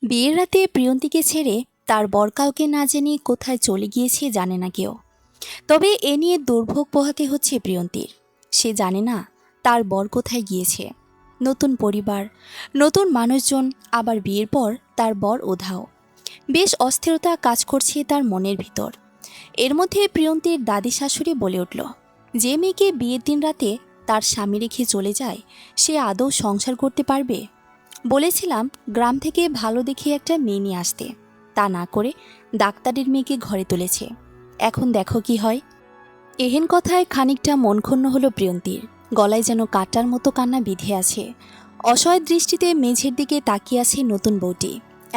বিয়ের রাতে প্রিয়ন্তীকে ছেড়ে তার বর কাউকে না জানিয়ে কোথায় চলে গিয়েছে জানে না কেউ। তবে এ নিয়ে দুর্ভোগ পোহাতে হচ্ছে প্রিয়ন্তীর। সে জানে না তার বর কোথায় গিয়েছে। নতুন পরিবার, নতুন মানুষজন, আবার বিয়ের পর তার বর উধাও। বেশ অস্থিরতা কাজ করছে তার মনের ভিতর। এর মধ্যে প্রিয়ন্তীর দাদি শাশুড়ি বলে উঠল, যে মেয়েকে বিয়ের দিন রাতে তার স্বামী রেখে চলে যায় সে আদৌ সংসার করতে পারবে? বলেছিলাম গ্রাম থেকে ভালো দেখে একটা মেয়ে নিয়ে আসতে, তা না করে ডাক্তারের মেয়েকে ঘরে তুলেছে। এখন দেখো কি হয়। এহেন কথায় খানিকটা মন ক্ষুণ্ণ হলো প্রিয়ন্তীর। গলায় যেন কাটার মতো কান্না বিঁধে আছে। অসহায় দৃষ্টিতে মেঝের দিকে তাকিয়ে আছে নতুন বউটি।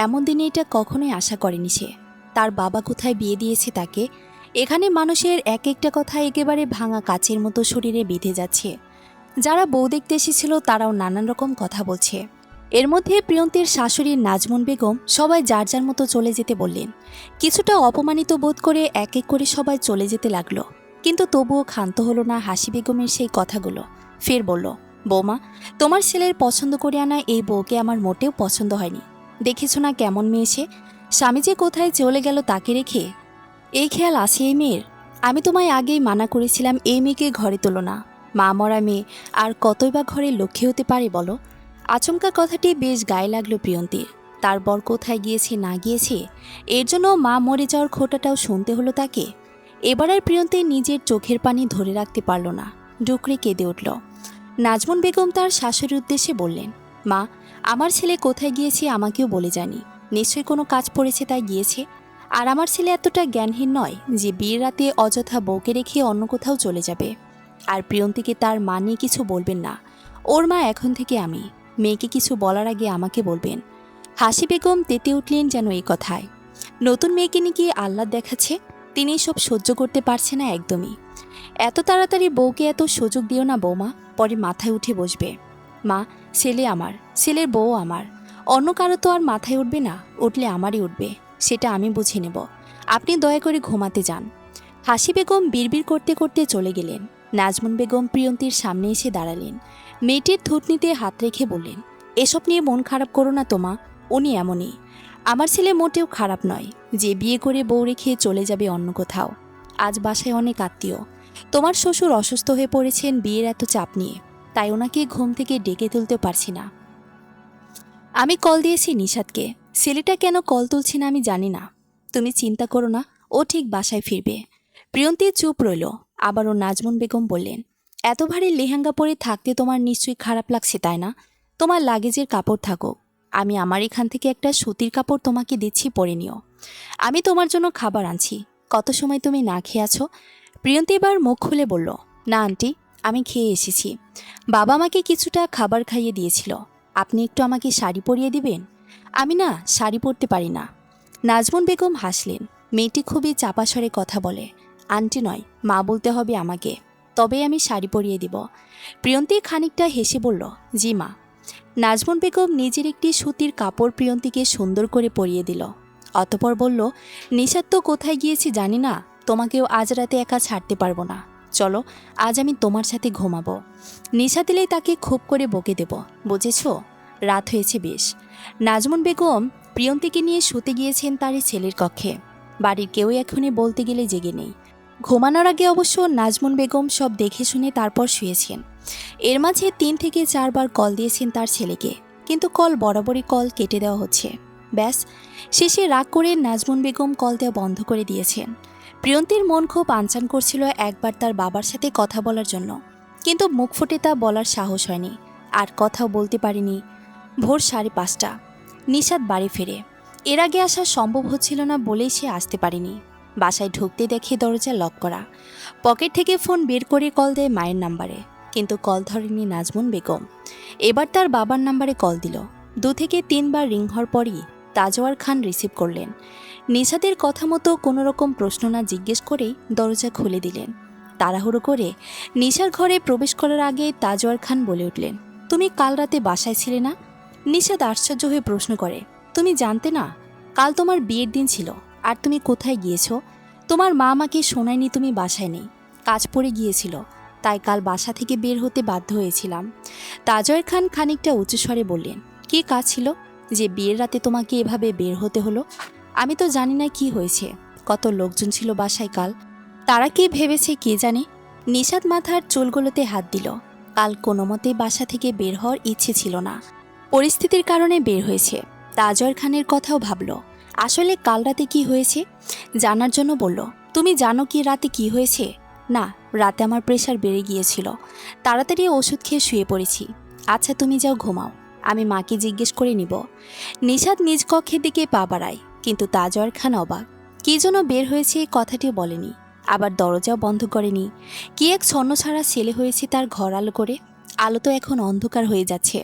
এমন দিনে এটা কখনোই আশা করেনি সে। তার বাবা কোথায় বিয়ে দিয়েছে তাকে। এখানে মানুষের এক একটা কথা একেবারে ভাঙা কাচের মতো শরীরে বিঁধে যাচ্ছে। যারা বউ দেখতে এসেছিল তারাও নানান রকম কথা বলছে। এর মধ্যে প্রিয়ন্তীর শাশুড়ি নাজমুন বেগম সবাই যার যার মতো চলে যেতে বললেন। কিছুটা অপমানিত বোধ করে এক এক করে সবাই চলে যেতে লাগলো। কিন্তু তবুও ক্ষান্ত হলো না হাসি বেগমের সেই কথাগুলো। ফের বলল, বৌমা, তোমার ছেলের পছন্দ করে আনা এই বউকে আমার মোটেও পছন্দ হয়নি। দেখেছ না কেমন মেয়ে সে। স্বামী যে কোথায় চলে গেল তাকে রেখে। এই খেয়াল আছে এই মেয়ের? আমি তোমায় আগেই মানা করেছিলাম এই মেয়েকে ঘরে তোলো না। মা মরা মেয়ে আর কতই বা ঘরে লক্ষ্মী হতে পারে বলো। আচমকা কথাটি বেশ গায়ে লাগলো প্রিয়ন্তীর। তার বর কোথায় গিয়েছে না গিয়েছে এর জন্য মা মরে যাওয়ার খোঁটাটাও শুনতে হলো তাকে। এবার আর প্রিয়ন্তী নিজের চোখের পানি ধরে রাখতে পারল না, ডুকরে কেঁদে উঠল। নাজমুন বেগম তার শাশুড়ির উদ্দেশ্যে বললেন, মা, আমার ছেলে কোথায় গিয়েছে আমাকেও বলে যায়নি। নিশ্চয়ই কোনো কাজ পড়েছে তাই গিয়েছে। আর আমার ছেলে এতটা জ্ঞানহীন নয় যে বিয়ের রাতে অযথা বউকে রেখে অন্য কোথাও চলে যাবে। আর প্রিয়ন্তীকে তার মা নিয়ে কিছু বলবেন না। ওর মা এখন থেকে আমি। মেয়েকে কিছু বলার আগে আমাকে বলবেন। হাসি বেগম তেতে উঠলেন যেন এই কথায়। নতুন মেয়েকে নিয়ে গিয়ে আহ্লাদ দেখাচ্ছে। তিনি সব সহ্য করতে পারছে না একদমই। এত তাড়াতাড়ি বউকে এত সুযোগ দিও না বৌমা, পরে মাথায় উঠে বসবে। মা, ছেলে আমার, ছেলের বউ আমার। অন্য কারো তো আর মাথায় উঠবে না, উঠলে আমারই উঠবে। সেটা আমি বুঝে নেব। আপনি দয়া করে ঘুমাতে যান। হাসি বেগম বিড়বিড় করতে করতে চলে গেলেন। নাজমুন বেগম প্রিয়ন্তীর সামনে এসে দাঁড়ালেন। মেয়েটির থুতনিতে হাত রেখে বললেন, এসব নিয়ে মন খারাপ করো না তোমা। উনি এমনই। আমার ছেলে মোটেও খারাপ নয় যে বিয়ে করে বউ রেখে চলে যাবে অন্য কোথাও। আজ বাসায় অনেক আত্মীয়। তোমার শ্বশুর অসুস্থ হয়ে পড়েছেন বিয়ের এত চাপ নিয়ে, তাই ওনাকে ঘুম থেকে ডেকে তুলতে পারছি না। আমি কল দিয়েছি নিশাদকে। ছেলেটা কেন কল তুলছি না আমি জানি না। তুমি চিন্তা করো না, ও ঠিক বাসায় ফিরবে। প্রিয়ন্তী চুপ রইল। আবারও নাজমুন বেগম বললেন, এত ভারী লেহেঙ্গা পরে থাকতে তোমার নিশ্চয়ই খারাপ লাগছে তাই না? তোমার লাগেজের কাপড় থাকুক। আমি আমার এখান থেকে একটা সুতির কাপড় তোমাকে দিচ্ছি, পরে নিও। আমি তোমার জন্য খাবার আনছি। কত সময় তুমি না খেয়ে আছো? প্রিয়ন্তী এবার মুখ খুলে বলল, না আন্টি, আমি খেয়ে এসেছি। বাবা আমাকে কিছুটা খাবার খাইয়ে দিয়েছিল। আপনি একটু আমাকে শাড়ি পরিয়ে দিবেন? আমি না শাড়ি পরতে পারি না। নাজমুন বেগম হাসলেন। মেয়েটি খুবই চাপা স্বরে কথা বলে। আন্টি নয়, মা বলতে হবে আমাকে, তবে আমি শাড়ি পরিয়ে দিব। প্রিয়ন্তী খানিকটা হেসে বলল, জি মা। নাজমুন বেগম নিজের একটি সুতির কাপড় প্রিয়ন্তীকে সুন্দর করে পরিয়ে দিল। অতঃপর বলল, নিশাদ তো কোথায় গিয়েছি জানি না, তোমাকেও আজ রাতে একা ছাড়তে পারবো না। চলো, আজ আমি তোমার সাথে ঘুমাবো। নিশা দিলেই তাকে খুব করে বকে দেব, বুঝেছ? রাত হয়েছে বেশ। নাজমুন বেগম প্রিয়ন্তীকে নিয়ে শুতে গিয়েছেন তার এই ছেলের কক্ষে। বাড়ির কেউই এখনই বলতে গেলে জেগে নেই। ঘুমানোর আগে অবশ্য নাজমুন বেগম সব দেখে শুনে তারপর শুয়েছেন। এর মাঝে ৩ থেকে ৪ বার কল দিয়েছেন তার ছেলেকে, কিন্তু কল বরাবরই কল কেটে দেওয়া হচ্ছে। ব্যাস, শেষে রাগ করে নাজমুন বেগম কল দেওয়া বন্ধ করে দিয়েছেন। প্রিয়ন্তীর মন খুব আনচান করছিল একবার তার বাবার সাথে কথা বলার জন্য, কিন্তু মুখ ফুটে তা বলার সাহস হয়নি। আর কথাও বলতে পারিনি। ভোর 5:30 নিশাদ বাড়ি ফেরে। এর আগে আসা সম্ভব হচ্ছিল না বলেই সে আসতে পারেনি। বাসায় ঢুকতে দেখে দরজা লক করা। পকেট থেকে ফোন বের করে কল দেয় মায়ের নাম্বারে, কিন্তু কল ধরেনি নাজমুন বেগম। এবার তার বাবার নাম্বারে কল দিল। 2 থেকে 3 বার রিং হওয়ার পরই তাজওয়ার খান রিসিভ করলেন। নিশাদের কথা মতো কোনো রকম প্রশ্ন না জিজ্ঞেস করেই দরজা খুলে দিলেন। তাড়াহুড়ো করে নিশার ঘরে প্রবেশ করার আগে তাজওয়ার খান বলে উঠলেন, তুমি কাল রাতে বাসায় ছিলে না? নিশাদ আশ্চর্য হয়ে প্রশ্ন করে, তুমি জানতে না? কাল তোমার বিয়ের দিন ছিল, আর তুমি কোথায় গিয়েছো? তোমার মা আমাকে শোনায়নি তুমি বাসায় নেই, কাজ পড়ে গিয়েছিল, তাই কাল বাসা থেকে বের হতে বাধ্য হয়েছিলাম। তাজওয়ার খান খানিকটা উচ্চস্বরে বললেন, কী কাজ ছিল? যে বিয়ের রাতে তোমাকে এভাবে বের হতে হলো? আমি তো জানি না কি হয়েছে, কত লোকজন ছিল বাসায় কাল, তারা কি ভেবেছে কে জানে। নিশাদ মাথার চুলগুলোতে হাত দিল। কাল কোনো মতেই বাসা থেকে বের হওয়ার ইচ্ছে ছিল না, পরিস্থিতির কারণে বের হয়েছে। তাজওয়ার খানের কথাও ভাবল। আসলে কাল রাতে কি হয়েছে জানার জন্য বলল, তুমি জানো কি রাতে কি হয়েছে? না, রাতে আমার প্রেশার বেড়ে গিয়েছিল, তাড়াতাড়ি ওষুধ খেয়ে শুয়ে পড়েছি। আচ্ছা তুমি যাও ঘুমাও, আমি মাকে জিজ্ঞেস করে নিব। নিশাদ নিজ কক্ষের দিকে পা বাড়ায়, কিন্তু তাজওয়ার খান অবাক। কি জন্য বের হয়েছে এই কথাটিও বলেনি, আবার দরজাও বন্ধ করেনি। কি এক ছন্নছাড়া ছেলে হয়েছে তার ঘর আলো করে। আলো তো এখন অন্ধকার হয়ে যাচ্ছে।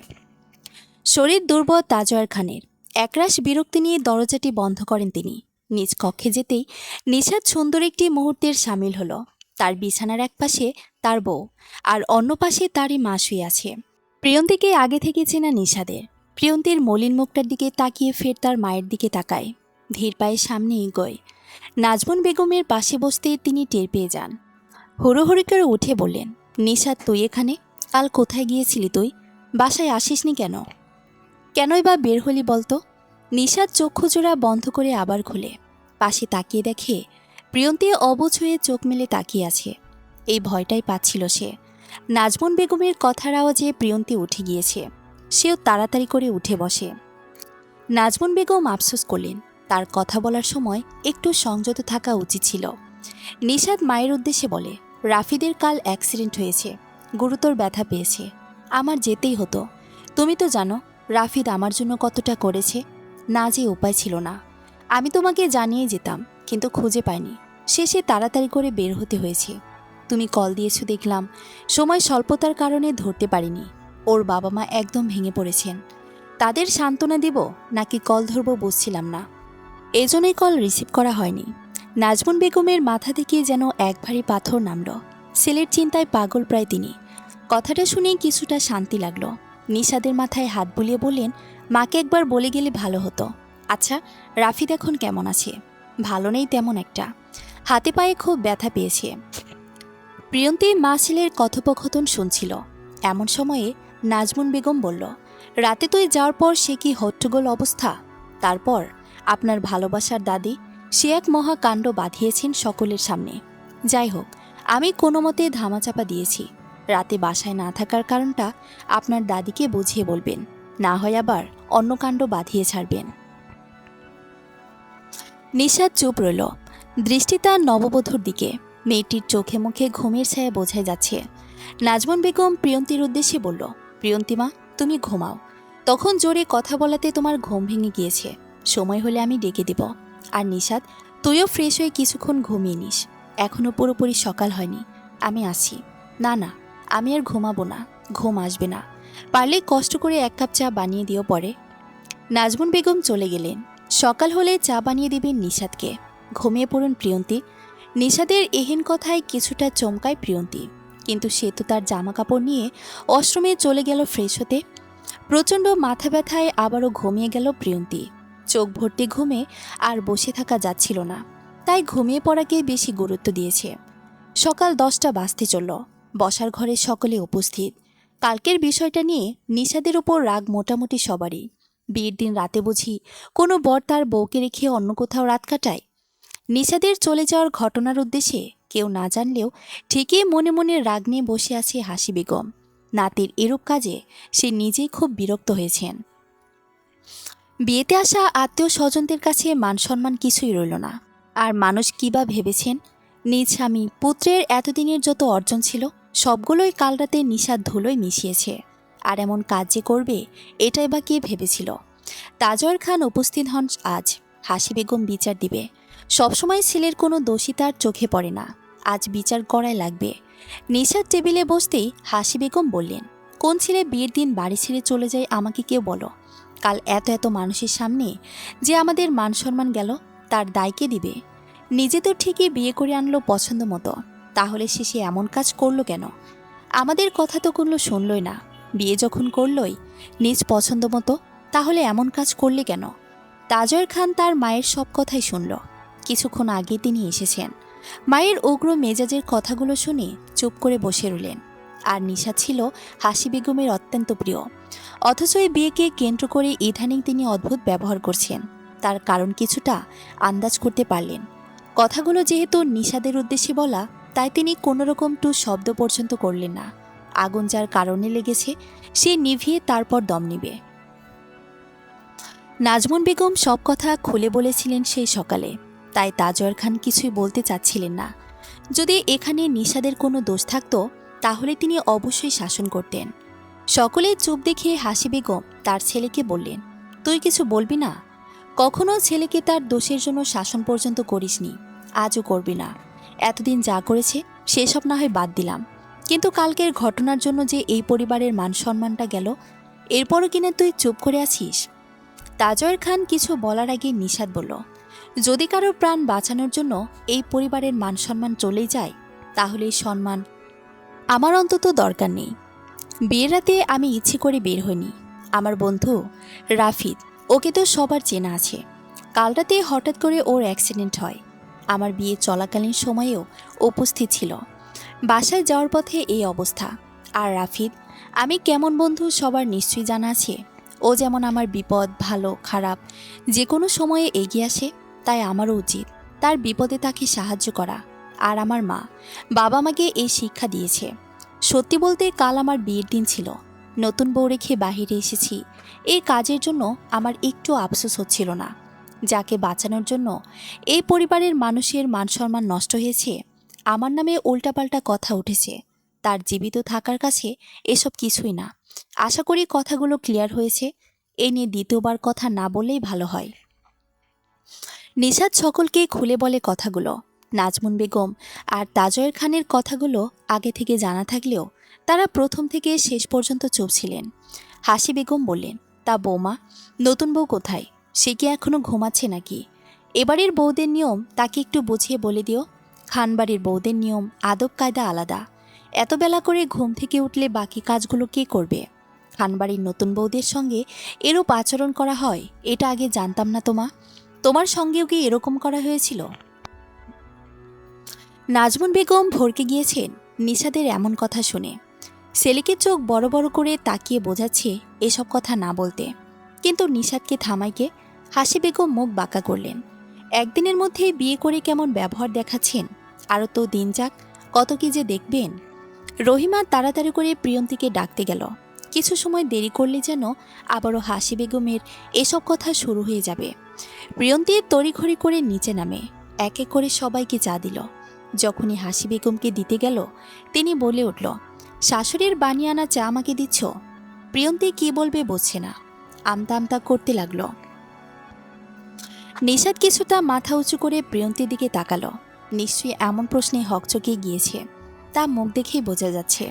শরীর দুর্বল তাজওয়ার খানের। একরাশ বিরক্তি নিয়ে দরজাটি বন্ধ করেন তিনি। নিজ কক্ষে যেতেই নিশাদ সুন্দর একটি মুহূর্তের সামিল হলো। তার বিছানার এক পাশে তার বউ, আর অন্য পাশে তারই মা শুয়ে আছে। প্রিয়ন্তীকে আগে থেকে চেনা নিশাদের। প্রিয়ন্তীর মলিন মুখটার দিকে তাকিয়ে ফের তার মায়ের দিকে তাকায়। ধীর পায়ে সামনে এগোয়। নাজমুন বেগমের পাশে বসতে তিনি টের পেয়ে যান। হুড়োহুড়ি করে উঠে বললেন, নিশাদ তুই এখানে? কাল কোথায় গিয়েছিলি তুই? বাসায় আসিসনি কেন? কেনই বা বের হলি বলতো? নিশাদ চক্ষুজোড়া বন্ধ করে আবার খুলে পাশে তাকিয়ে দেখে প্রিয়ন্তী অবুঝ হয়ে চোখ মেলে তাকিয়ে আছে। এই ভয়টাই পাচ্ছিল সে। নাজমুন বেগমের কথার আওয়াজে প্রিয়ন্তী উঠে গিয়েছে। সেও তাড়াতাড়ি করে উঠে বসে। নাজমুন বেগম আফসোস করলেন, তার কথা বলার সময় একটু সংযত থাকা উচিত ছিল। নিশাদ মায়ের উদ্দেশ্যে বলে, রাফিদের কাল অ্যাক্সিডেন্ট হয়েছে, গুরুতর ব্যথা পেয়েছে, আমার যেতেই হতো। তুমি তো জানো রাফিদ আমার জন্য কতটা করেছে। না যে উপায় ছিল না, আমি তোমাকে জানিয়ে যেতাম, কিন্তু খুঁজে পাইনি। শেষে তাড়াতাড়ি করে বের হতে হয়েছে। তুমি কল দিয়েছো দেখলাম, সময় স্বল্পতার কারণে ধরতে পারিনি। ওর বাবা মা একদম ভেঙে পড়েছেন। তাদের সান্ত্বনা দেব নাকি কল ধরবো বুঝছিলাম না, এজন্যই কল রিসিভ করা হয়নি। নাজমুন বেগমের মাথা থেকে যেন এক ভারী পাথর নামল। ছেলের চিন্তায় পাগল প্রায় তিনি। কথাটা শুনে কিছুটা শান্তি লাগলো। নিশাদের মাথায় হাত বুলিয়ে বললেন, মাকে একবার বলে গেলে ভালো হতো। আচ্ছা, রাফিদ এখন কেমন আছে? ভালো নেই তেমন একটা, হাতে পায়ে খুব ব্যথা পেয়েছে। প্রিয়ন্তী মা ছেলের কথোপকথন শুনছিল। এমন সময়ে নাজমুন বেগম বলল, রাতে তুই যাওয়ার পর সে কি হট্টগোল অবস্থা। তারপর আপনার ভালোবাসার দাদি, সে এক মহাকাণ্ড বাঁধিয়েছেন সকলের সামনে। যাই হোক, আমি কোনো মতে ধামাচাপা দিয়েছি। রাতে বাসায় না থাকার কারণটা আপনার দাদিকে বুঝিয়ে বলবেন, না হয় আবার অন্য কাণ্ড বাঁধিয়ে ছাড়বেন। নিশাদ চুপ রইল, দৃষ্টি তার নববধূর দিকে। মেয়েটির চোখে মুখে ঘুমের ছায়া বোঝাই যাচ্ছে। নাজমুন বেগম প্রিয়ন্তীর উদ্দেশ্যে বলল, প্রিয়ন্তীমা তুমি ঘুমাও। তখন জোরে কথা বলাতে তোমার ঘুম ভেঙে গিয়েছে, সময় হলে আমি ডেকে দেব। আর নিশাদ, তুইও ফ্রেশ হয়ে কিছুক্ষণ ঘুমিয়ে নিস, এখনও পুরোপুরি সকাল হয়নি। আমি আসি। না না, আমি আর ঘুমাবো না, ঘুম আসবে না। পারলে কষ্ট করে এক কাপ চা বানিয়ে দিও পরে। নাজমুন বেগম চলে গেলেন। সকাল হলে চা বানিয়ে দিবেন নিশাদকে। ঘুমিয়ে পড়ুন প্রিয়ন্তী। নিশাদের এহেন কথায় কিছুটা চমকায় প্রিয়ন্তী, কিন্তু সে তো তার জামা কাপড় নিয়ে অশ্রমে চলে গেল ফ্রেশ হতে। প্রচণ্ড মাথা ব্যথায় আবারও ঘুমিয়ে গেল প্রিয়ন্তী। চোখ ভর্তি ঘুমে আর বসে থাকা যাচ্ছিল না, তাই ঘুমিয়ে পড়াকে বেশি গুরুত্ব দিয়েছে। সকাল 10টা বাজতে চলল। বসার ঘরে সকলে উপস্থিত। কালকের বিষয়টা নিয়ে নিশাদের উপর রাগ মোটামুটি সবারই। বিয়ের দিন রাতে বুঝি কোনো বর তার বউকে রেখে অন্য কোথাও রাত কাটায়? নিশাদের চলে যাওয়ার ঘটনার উদ্দেশ্যে কেউ না জানলেও ঠিকই মনে মনে রাগ নিয়ে বসে আছে হাসি বেগম। নাতির এরূপ কাজে সে নিজেই খুব বিরক্ত হয়েছেন। বিয়েতে আসা আত্মীয় স্বজনদের কাছে মান সম্মান কিছুই রইল না। আর মানুষ কী বা ভেবেছেন, নিজ স্বামী পুত্রের এতদিনের যত অর্জন ছিল সবগুলোই কাল রাতে নিশাদ ধুলোয় মিশিয়েছে। আর এমন কাজ যে করবে এটাই বা কে ভেবেছিল। তাজওয়ার খান উপস্থিত হন আজ। হাসি বেগম বিচার দিবে। সবসময় ছেলের কোনো দোষী তার চোখে পড়ে না, আজ বিচার করাই লাগবে। নিশাদ টেবিলে বসতেই হাসি বেগম বললেন, কোন ছেলে বিয়ের দিন বাড়ি ছেড়ে চলে যায় আমাকে কেউ বলো। কাল এত এত মানুষের সামনে যে আমাদের মান সম্মান গেল, তার দায় কে দিবে? নিজে তো ঠিকই বিয়ে করে আনলো পছন্দ মতো, তাহলে সে এমন কাজ করলো কেন? আমাদের কথা তো কোনো শুনলই না। বিয়ে যখন করলই নিজ পছন্দ মতো, তাহলে এমন কাজ করলে কেন? তাজওয়ার খান তার মায়ের সব কথাই শুনল। কিছুক্ষণ আগে তিনি এসেছেন। মায়ের উগ্র মেজাজের কথাগুলো শুনে চুপ করে বসে রইলেন। আর নিশাদ ছিল হাসি বেগমের অত্যন্ত প্রিয়। অথচ এই বিয়েকে কেন্দ্র করে ইদানিং তিনি অদ্ভুত ব্যবহার করছেন। তার কারণ কিছুটা আন্দাজ করতে পারলেন। কথাগুলো যেহেতু নিশাদের উদ্দেশ্যে বলা, তাই তিনি কোনোরকম টু শব্দ পর্যন্ত করলেন না। আগুন যার কারণে লেগেছে সে নিভিয়ে তারপর দম নিবে। নাজমুন বেগম সব কথা খুলে বলেছিলেন সেই সকালে, তাই তাজওয়ার খান কিছুই বলতে চাচ্ছিলেন না। যদি এখানে নিশাদের কোনো দোষ থাকত তাহলে তিনি অবশ্যই শাসন করতেন। সকলে চুপ দেখে হাসি বেগম তার ছেলেকে বললেন, তুই কিছু বলবি না? কখনো ছেলেকে তার দোষের জন্য শাসন পর্যন্ত করিসনি, আজও করবি না। এতদিন যা করেছে সেসব না হয় বাদ দিলাম, কিন্তু কালকের ঘটনার জন্য যে এই পরিবারের মান সম্মানটা গেল, এরপরও কিনা তুই চুপ করে আছিস? তাজওয়ার খান কিছু বলার আগে নিশাদ বলল, যদি কারোর প্রাণ বাঁচানোর জন্য এই পরিবারের মান সম্মান চলেই যায়, তাহলে এই সম্মান আমার অন্তত দরকার নেই। বিয়ের রাতে আমি ইচ্ছে করে বের হইনি। আমার বন্ধু রাফিদ, ওকে তো সবার চেনা আছে। কাল রাতে হঠাৎ করে ওর অ্যাক্সিডেন্ট হয়। আমার বিয়ে চলাকালীন সময়েও উপস্থিত ছিল। বাসায় যাওয়ার পথে এই অবস্থা। আর রাফিদ, আমি কেমন বন্ধু সবার নিশ্চয়ই জানা আছে। ও যেমন আমার বিপদ ভালো খারাপ যে কোনো সময়ে এগিয়ে আসে, তাই আমারও উচিত তার বিপদে তাকে সাহায্য করা। আর আমার মা বাবা আমাকে এই শিক্ষা দিয়েছে। সত্যি বলতে কাল আমার বিয়ের দিন ছিল। নতুন বউ রেখে বাহিরে এসেছি। এই কাজের জন্য আমার একটু আফসোস হচ্ছিল না। যাকে বাঁচানোর জন্য এই পরিবারের মানুষের মান সম্মান নষ্ট হয়েছে, আমার নামে উল্টাপাল্টা কথা উঠেছে, তার জীবিত থাকার কাছে এসব কিছুই না। আশা করি কথাগুলো ক্লিয়ার হয়েছে। এ নিয়ে দ্বিতীয়বার কথা না বললেই ভালো হয়। নিশাদ সকলকে খুলে বলে কথাগুলো। নাজমুন বেগম আর তাজওয়ার খানের কথাগুলো আগে থেকে জানা থাকলেও তারা প্রথম থেকে শেষ পর্যন্ত চুপ ছিলেন। হাসি বেগম বললেন, তা বৌমা, নতুন বউ কোথায়? সে কি এখনো ঘুমাচ্ছে নাকি? এবারের বউদের নিয়ম তাকে একটু বুঝিয়ে বলে দিও। খানবাড়ির বউদের নিয়ম আদব কায়দা আলাদা। এত বেলা করে ঘুম থেকে উঠলে বাকি কাজগুলো কে করবে? খানবাড়ির নতুন বউদের সঙ্গে এরূপ আচরণ করা হয়, এটা আগে জানতাম না তোমার সঙ্গেও কি এরকম করা হয়েছিল? নাজমুন বেগম ভরকে গিয়েছেন নিশাদের এমন কথা শুনে। ছেলেকে চোখ বড় বড় করে তাকিয়ে বোঝাচ্ছে এসব কথা না বলতে, কিন্তু নিশাদকে থামাইকে হাসি বেগম মুখ বাঁকা করলেন। একদিনের মধ্যে বিয়ে করে কেমন ব্যবহার দেখাচ্ছেন, আরও তো দিন যাক, কত কি যে দেখবেন। রহিমা তাড়াতাড়ি করে প্রিয়ন্তীকে ডাকতে গেল। কিছু সময় দেরি করলে যেন আবারও হাসি বেগমের এসব কথা শুরু হয়ে যাবে। প্রিয়ন্তী তড়িঘড়ি করে নিচে নামে, এক এক করে সবাইকে চা দিল। যখনই হাসি বেগমকে দিতে গেল, তিনি বলে উঠল, শাশুড়ির বানিয়ে আনা চা আমাকে দিচ্ছ? প্রিয়ন্তী কি বলবে বুঝছে না, আমতা আমতা করতে লাগলো। নিশাদ কিছুটা মাথা উঁচু করে প্রিয়ন্তীর দিকে তাকালো। নিশ্চয়ই এমন প্রশ্নে হকচকে গিয়েছে, তা মুখ দেখেই বোঝা যাচ্ছে।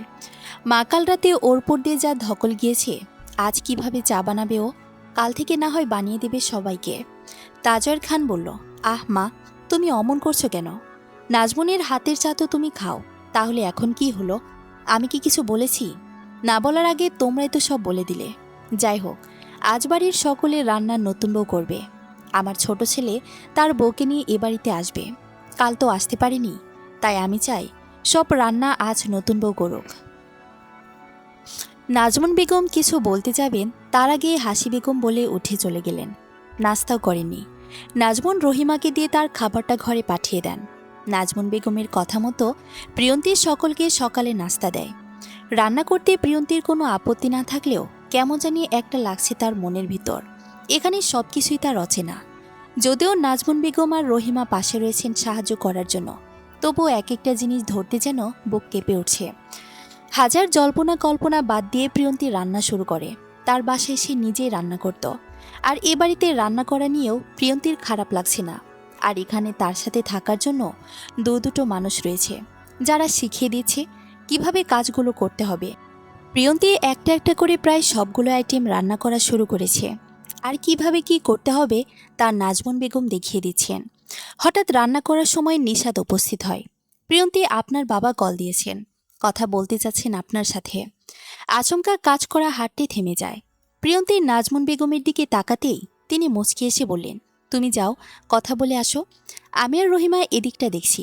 মা কাল রাতে ওর উপর দিয়ে যা ধকল গিয়েছে, আজ কিভাবে চা বানাবে ও? কাল থেকে না হয় বানিয়ে দেবে সবাইকে। তাজওয়ার খান বলল, আহ মা, তুমি অমন করছো কেন? নাজমুনের হাতের চা তো তুমি খাও, তাহলে এখন কি হলো? আমি কি কিছু বলেছি? না বলার আগে তোমরাই তো সব বলে দিলে। যাই হোক, আজ বাড়ির সকলে রান্নার নতুন বউ করবে। আমার ছোট ছেলে তার বউকে নিয়ে এ বাড়িতে আসবে। কাল তো আসতে পারিনি, তাই আমি চাই সব রান্না আজ নতুন বউ করুক। নাজমুন বেগম কিছু বলতে যাবেন, তার আগে হাসি বেগম বলে উঠে চলে গেলেন। নাস্তাও করেননি। নাজমুন রহিমাকে দিয়ে তার খাবারটা ঘরে পাঠিয়ে দেন। নাজমুন বেগমের কথা মতো প্রিয়ন্তীর সকলকে সকালে নাস্তা দেয়। রান্না করতে প্রিয়ন্তীর কোনো আপত্তি না থাকলেও কেমন জানি একটা লাগছে তার মনের ভিতর। এখানে সব কিছুই তার অচেনা। যদিও নাজমুন বেগম আর রহিমা পাশে রয়েছেন সাহায্য করার জন্য, তবুও এক একটা জিনিস ধরতে যেন বুক কেঁপে উঠছে। হাজার জল্পনা কল্পনা বাদ দিয়ে প্রিয়ন্তী রান্না শুরু করে। তার বাসায় সে নিজেই রান্না করত। আর এ বাড়িতে রান্না করা নিয়েও প্রিয়ন্তীর খারাপ লাগছে না। আর এখানে তার সাথে থাকার জন্য দুটো মানুষ রয়েছে, যারা শিখিয়ে দিচ্ছে কিভাবে কাজগুলো করতে হবে। প্রিয়ন্তী একটা একটা করে প্রায় সবগুলো আইটেম রান্না করা শুরু করেছে। আর কিভাবে কি করতে হবে তা নাজমুন বেগম দেখিয়ে দিচ্ছেন। হঠাৎ রান্না করার সময় নিশাদ উপস্থিত হয়। প্রিয়ন্তী, আপনার বাবা কল দিয়েছেন, কথা বলতে চাচ্ছেন আপনার সাথে। আচমকা কাজ করা হাতটি থেমে যায়। প্রিয়ন্তী নাজমুন বেগমের দিকে তাকাতেই তিনি মুচকি এসে বললেন, তুমি যাও, কথা বলে আসো, আমি আর রহিমা এদিকটা দেখছি।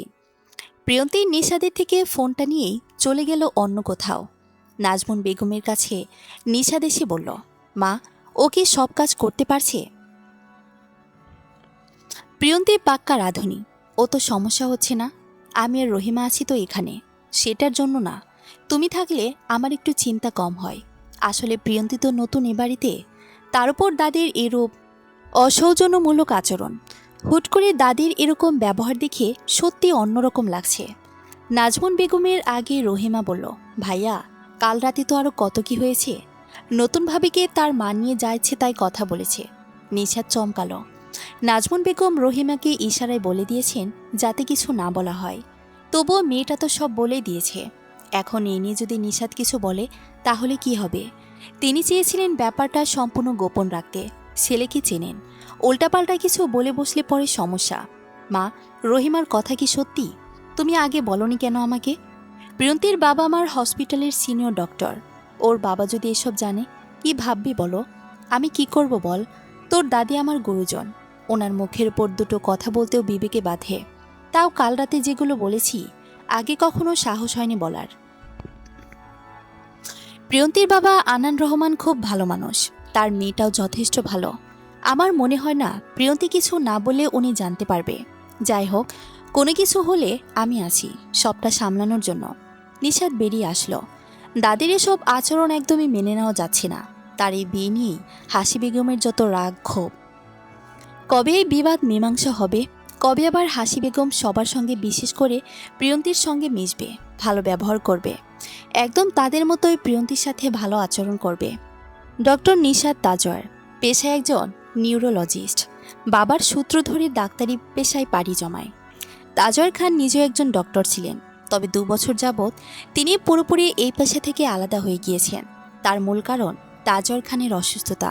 প্রিয়ন্তী নিশাদের থেকে ফোনটা নিয়েই চলে গেল অন্য কোথাও। নাজমুন বেগমের কাছে নিশাদ এসে বলল, মা, ও কি সব কাজ করতে পারছে? প্রিয়ন্তী পাক্কা রাঁধুনি। ও তো সমস্যা হচ্ছে না। আমি আর রহিমা আছি তো এখানে, সেটার জন্য না। তুমি থাকলে আমার একটু চিন্তা কম হয়। আসলে প্রিয়ন্তী তো নতুন এ বাড়িতে, তার উপর দাদির এরূপ অসৌজন্যমূলক আচরণ। হুট করে দাদির এরকম ব্যবহার দেখে সত্যি অন্যরকম লাগছে। নাজমুন বেগমের আগে রহিমা বলল, ভাইয়া, কাল রাতে তো আরও কত কি হয়েছে। নতুন ভাবিকে তার মা নিয়ে যা ইচ্ছে তাই কথা বলেছে। নিশাদ চমকালো। নাজমুন বেগম রহিমাকে ইশারায় বলে দিয়েছেন যাতে কিছু না বলা হয়। তবুও মেয়েটা তো সব বলেই দিয়েছে। এখন এই নিয়ে যদি নিশাদ কিছু বলে তাহলে কি হবে? তিনি চেয়েছিলেন ব্যাপারটা সম্পূর্ণ গোপন রাখতে। ছেলেকে চেনেন, উল্টাপাল্টা কিছু বলে বসলে পরে সমস্যা। মা, রহিমার কথা কি সত্যি? তুমি আগে বলনি কেন আমাকে? প্রিয়ন্তীর বাবা আমার হসপিটালের সিনিয়র ডক্টর। ওর বাবা যদি এসব জানে, কি ভাববি বলো? আমি কি করব বল? তোর দাদি আমার গুরুজন। ওনার মুখের উপর দুটো কথা বলতেও বিবেকে বাধে। তাও কাল রাতে যেগুলো বলেছি, আগে কখনো সাহস হয়নি বলার। প্রিয়ন্তীর বাবা আনান রহমান খুব ভালো মানুষ। তার মেয়েটাও যথেষ্ট ভালো। আমার মনে হয় না প্রিয়ন্তী কিছু না বলে উনি জানতে পারবে। যাই হোক, কোনো কিছু হলে আমি আছি সবটা সামলানোর জন্য। নিশাদ বেরিয়ে আসলো। দাদির এসব আচরণ একদমই মেনে নেওয়া যাচ্ছে না। তার এই বিয়ে নিয়েই হাসি বেগমের যত রাগ ক্ষোভ। কবে এই বিবাদ মীমাংসা হবে? কবে আবার হাসি বেগম সবার সঙ্গে, বিশেষ করে প্রিয়ন্তীর সঙ্গে মিশবে, ভালো ব্যবহার করবে, একদম তাদের মতোই প্রিয়ন্তীর সাথে ভালো আচরণ করবে? ডক্টর নিশাদ তাজওয়ার পেশায় একজন নিউরোলজিস্ট। বাবার সূত্র ধরে ডাক্তারি পেশায় পাড়ি জমায়। তাজওয়ার খান নিজেও একজন ডক্টর ছিলেন, তবে 2 বছর যাবৎ তিনি পুরোপুরি এই পেশা থেকে আলাদা হয়ে গিয়েছেন। তার মূল কারণ তাজওয়ার খানের অসুস্থতা।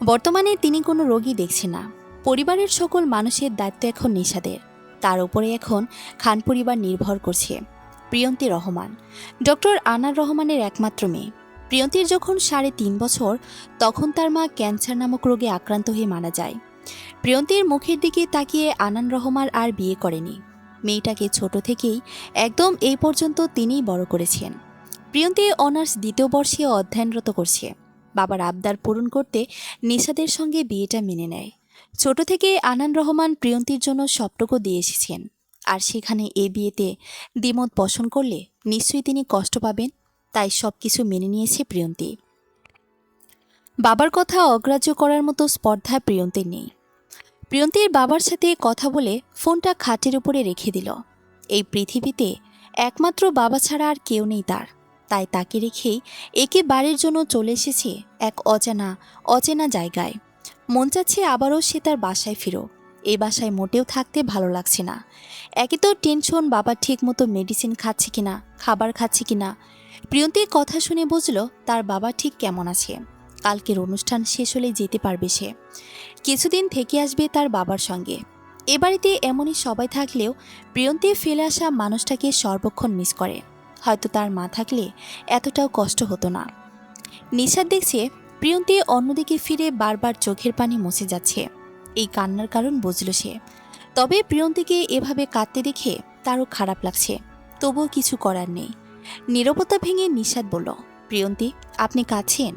বর্তমানে তিনি কোনো রোগী দেখছেন না। পরিবারের সকল মানুষের দায়িত্ব এখন নিশাদের। তার উপরে এখন খান পরিবার নির্ভর করছে। প্রিয়ন্তী রহমান ডক্টর আনার রহমানের একমাত্র মেয়ে। প্রিয়ন্তীর যখন 3.5 বছর, তখন তার মা ক্যান্সার নামক রোগে আক্রান্ত হয়ে মারা যায়। প্রিয়ন্তীর মুখের দিকে তাকিয়ে আনান রহমান আর বিয়ে করেনি। মেয়েটাকে ছোট থেকেই একদম এই পর্যন্ত তিনিই বড় করেছেন। প্রিয়ন্তী অনার্স 2য় বর্ষে অধ্যয়নরত করছে। বাবার আবদার পূরণ করতে নিশাদের সঙ্গে বিয়েটা মেনে নেয়। ছোট থেকে আনান রহমান প্রিয়ন্তীর জন্য সবটুকু দিয়ে এসেছেন। আর সেখানে এই বিয়েতে দ্বিমত পোষণ করলে নিশ্চয়ই তিনি কষ্ট পাবেন। তাই সবকিছু মেনে নিয়েছে প্রিয়ন্তী। বাবার কথা অগ্রাহ্য করার মতো স্পর্ধা প্রিয়ন্তীর নেই। প্রিয়ন্তীর বাবার সাথে কথা বলে ফোনটা খাটের উপরে রেখে দিল। এই পৃথিবীতে একমাত্র বাবা ছাড়া আর কেউ নেই তার। তাই তাকে রেখেই একেবারের জন্য চলে এসেছে এক অচেনা জায়গায়। মন চাচ্ছে আবারও সে তার বাসায় ফিরো। এই বাসায় মোটেও থাকতে ভালো লাগছে না। একে তো টেনশন বাবা ঠিক মতো মেডিসিন খাচ্ছে কিনা, খাবার খাচ্ছে কিনা। প্রিয়ন্তীর কথা শুনে বুঝল তার বাবা ঠিক কেমন আছে। কালকের অনুষ্ঠান শেষ হলে যেতে পারবে সে। কিছুদিন থেকে আসবে তার বাবার সঙ্গে। এ বাড়িতে এমনই সবাই থাকলেও প্রিয়ন্তী ফেলে আসা মানুষটাকে সর্বক্ষণ মিস করে। হয়তো তার মা থাকলে এতটাও কষ্ট হতো না। নিশাদ দেখছে প্রিয়ন্তী অন্যদিকে ফিরে বারবার চোখের পানি মুছে যাচ্ছে। এই কান্নার কারণ বুঝল সে। তবে প্রিয়ন্তীকে এভাবে কাঁদতে দেখে তারও খারাপ লাগছে। তবুও কিছু করার নেই। নীরবতা ভেঙে নিশাদ বলল, প্রিয়ন্তী, আপনি কাঁদছেন?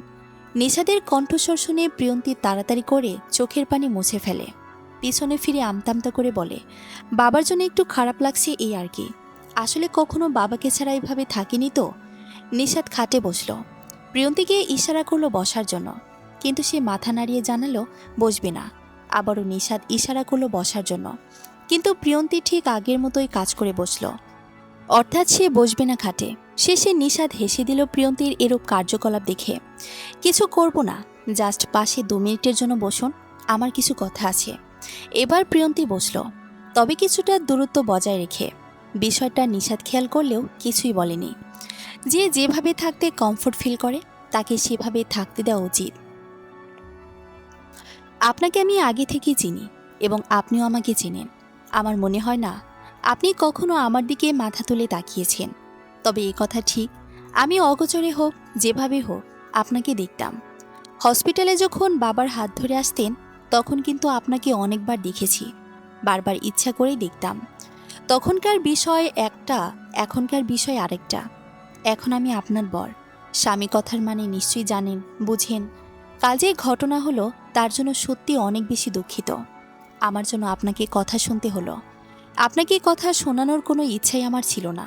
নিশাদের কণ্ঠস্বর শুনে প্রিয়ন্তী তাড়াতাড়ি করে চোখের পানি মুছে ফেলে। পিছনে ফিরে আমতামতা করে বলে, বাবার জন্য একটু খারাপ লাগছে এই আর কি। আসলে কখনো বাবাকে ছাড়া এভাবে থাকিনি তো। নিশাদ খাটে বসল। প্রিয়ন্তীকে ইশারা করলো বসার জন্য, কিন্তু সে মাথা নাড়িয়ে জানালো বসবে না। আবারও নিশাদ ইশারা করলো বসার জন্য, কিন্তু প্রিয়ন্তী ঠিক আগের মতোই কাজ করে বসল। অর্থাৎ সে বসবে না খাটে। শেষে নিশাদ হেসে দিল প্রিয়ন্তীর এরূপ কার্যকলাপ দেখে। কিছু করব না, জাস্ট পাশে 2 মিনিটের জন্য বসুন, আমার কিছু কথা আছে। এবার প্রিয়ন্তী বসল, তবে কিছুটা দূরত্ব বজায় রেখে। বিষয়টা নিশাদ খেয়াল করলেও কিছুই বলেনি। যে যেভাবে থাকতে কমফোর্ট ফিল করে তাকে সেভাবে থাকতে দেওয়া উচিত। আপনাকে আমি আগে থেকেই চিনি এবং আপনিও আমাকে চেনেন। আমার মনে হয় না আপনি কখনো আমার দিকে মাথা তুলে তাকিয়েছেন। তবে এ কথা ঠিক, আমি অগোচরে হোক যেভাবে হোক আপনাকে দেখতাম। হসপিটালে যখন বাবার হাত ধরে আসতেন তখন কিন্তু আপনাকে অনেকবার দেখেছি। বারবার ইচ্ছা করেই দেখতাম। তখনকার বিষয় একটা, এখনকার বিষয় আরেকটা। এখন আমি আপনার বর, স্বামী কথার মানে নিশ্চয়ই জানেন, বুঝেন। কাল যে ঘটনা হলো তার জন্য সত্যি অনেক বেশি দুঃখিত। আমার জন্য আপনাকে কথা শুনতে হলো। আপনাকে কথা শোনানোর কোনো ইচ্ছাই আমার ছিল না।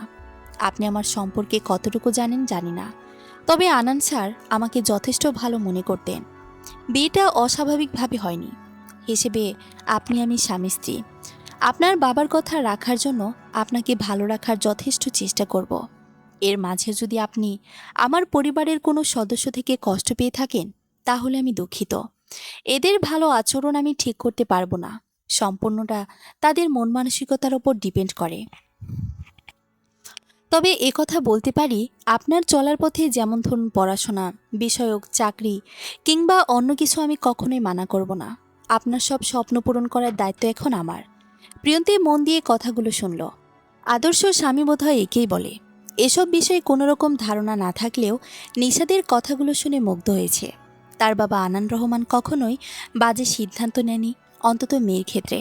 আপনি আমার সম্পর্কে কতটুকু জানেন জানি না, তবে আনান স্যার আমাকে যথেষ্ট ভালো মনে করতেন। বিয়েটা অস্বাভাবিকভাবে হয়নি। হিসেবে আপনি আমি স্বামী স্ত্রী। আপনার বাবার কথা রাখার জন্য আপনাকে ভালো রাখার যথেষ্ট চেষ্টা করব। এর মাঝে যদি আপনি আমার পরিবারের কোনো সদস্য থেকে কষ্ট পেয়ে থাকেন তাহলে আমি দুঃখিত। এদের ভালো আচরণ আমি ঠিক করতে পারবো না। সম্পূর্ণটা তাদের মন মানসিকতার ওপর ডিপেন্ড করে। তবে কথা বলতে পারি, আপনার চলার পথে যেমন ধরুন পড়াশোনা বিষয়ক, চাকরি কিংবা অন্য কিছু আমি কখনোই মানা করব না। আপনার সব স্বপ্ন পূরণ করার দায়িত্ব এখন আমার। প্রিয়ন্তী মন দিয়ে কথাগুলো শুনল। আদর্শ স্বামী বোধহয় একেই বলে। এসব বিষয়ে কোনো রকম ধারণা না থাকলেও নিশাদের কথাগুলো শুনে মুগ্ধ হয়েছে। তার বাবা আনান রহমান কখনোই বাজে সিদ্ধান্ত নেয়নি, অন্তত মেয়ের ক্ষেত্রে।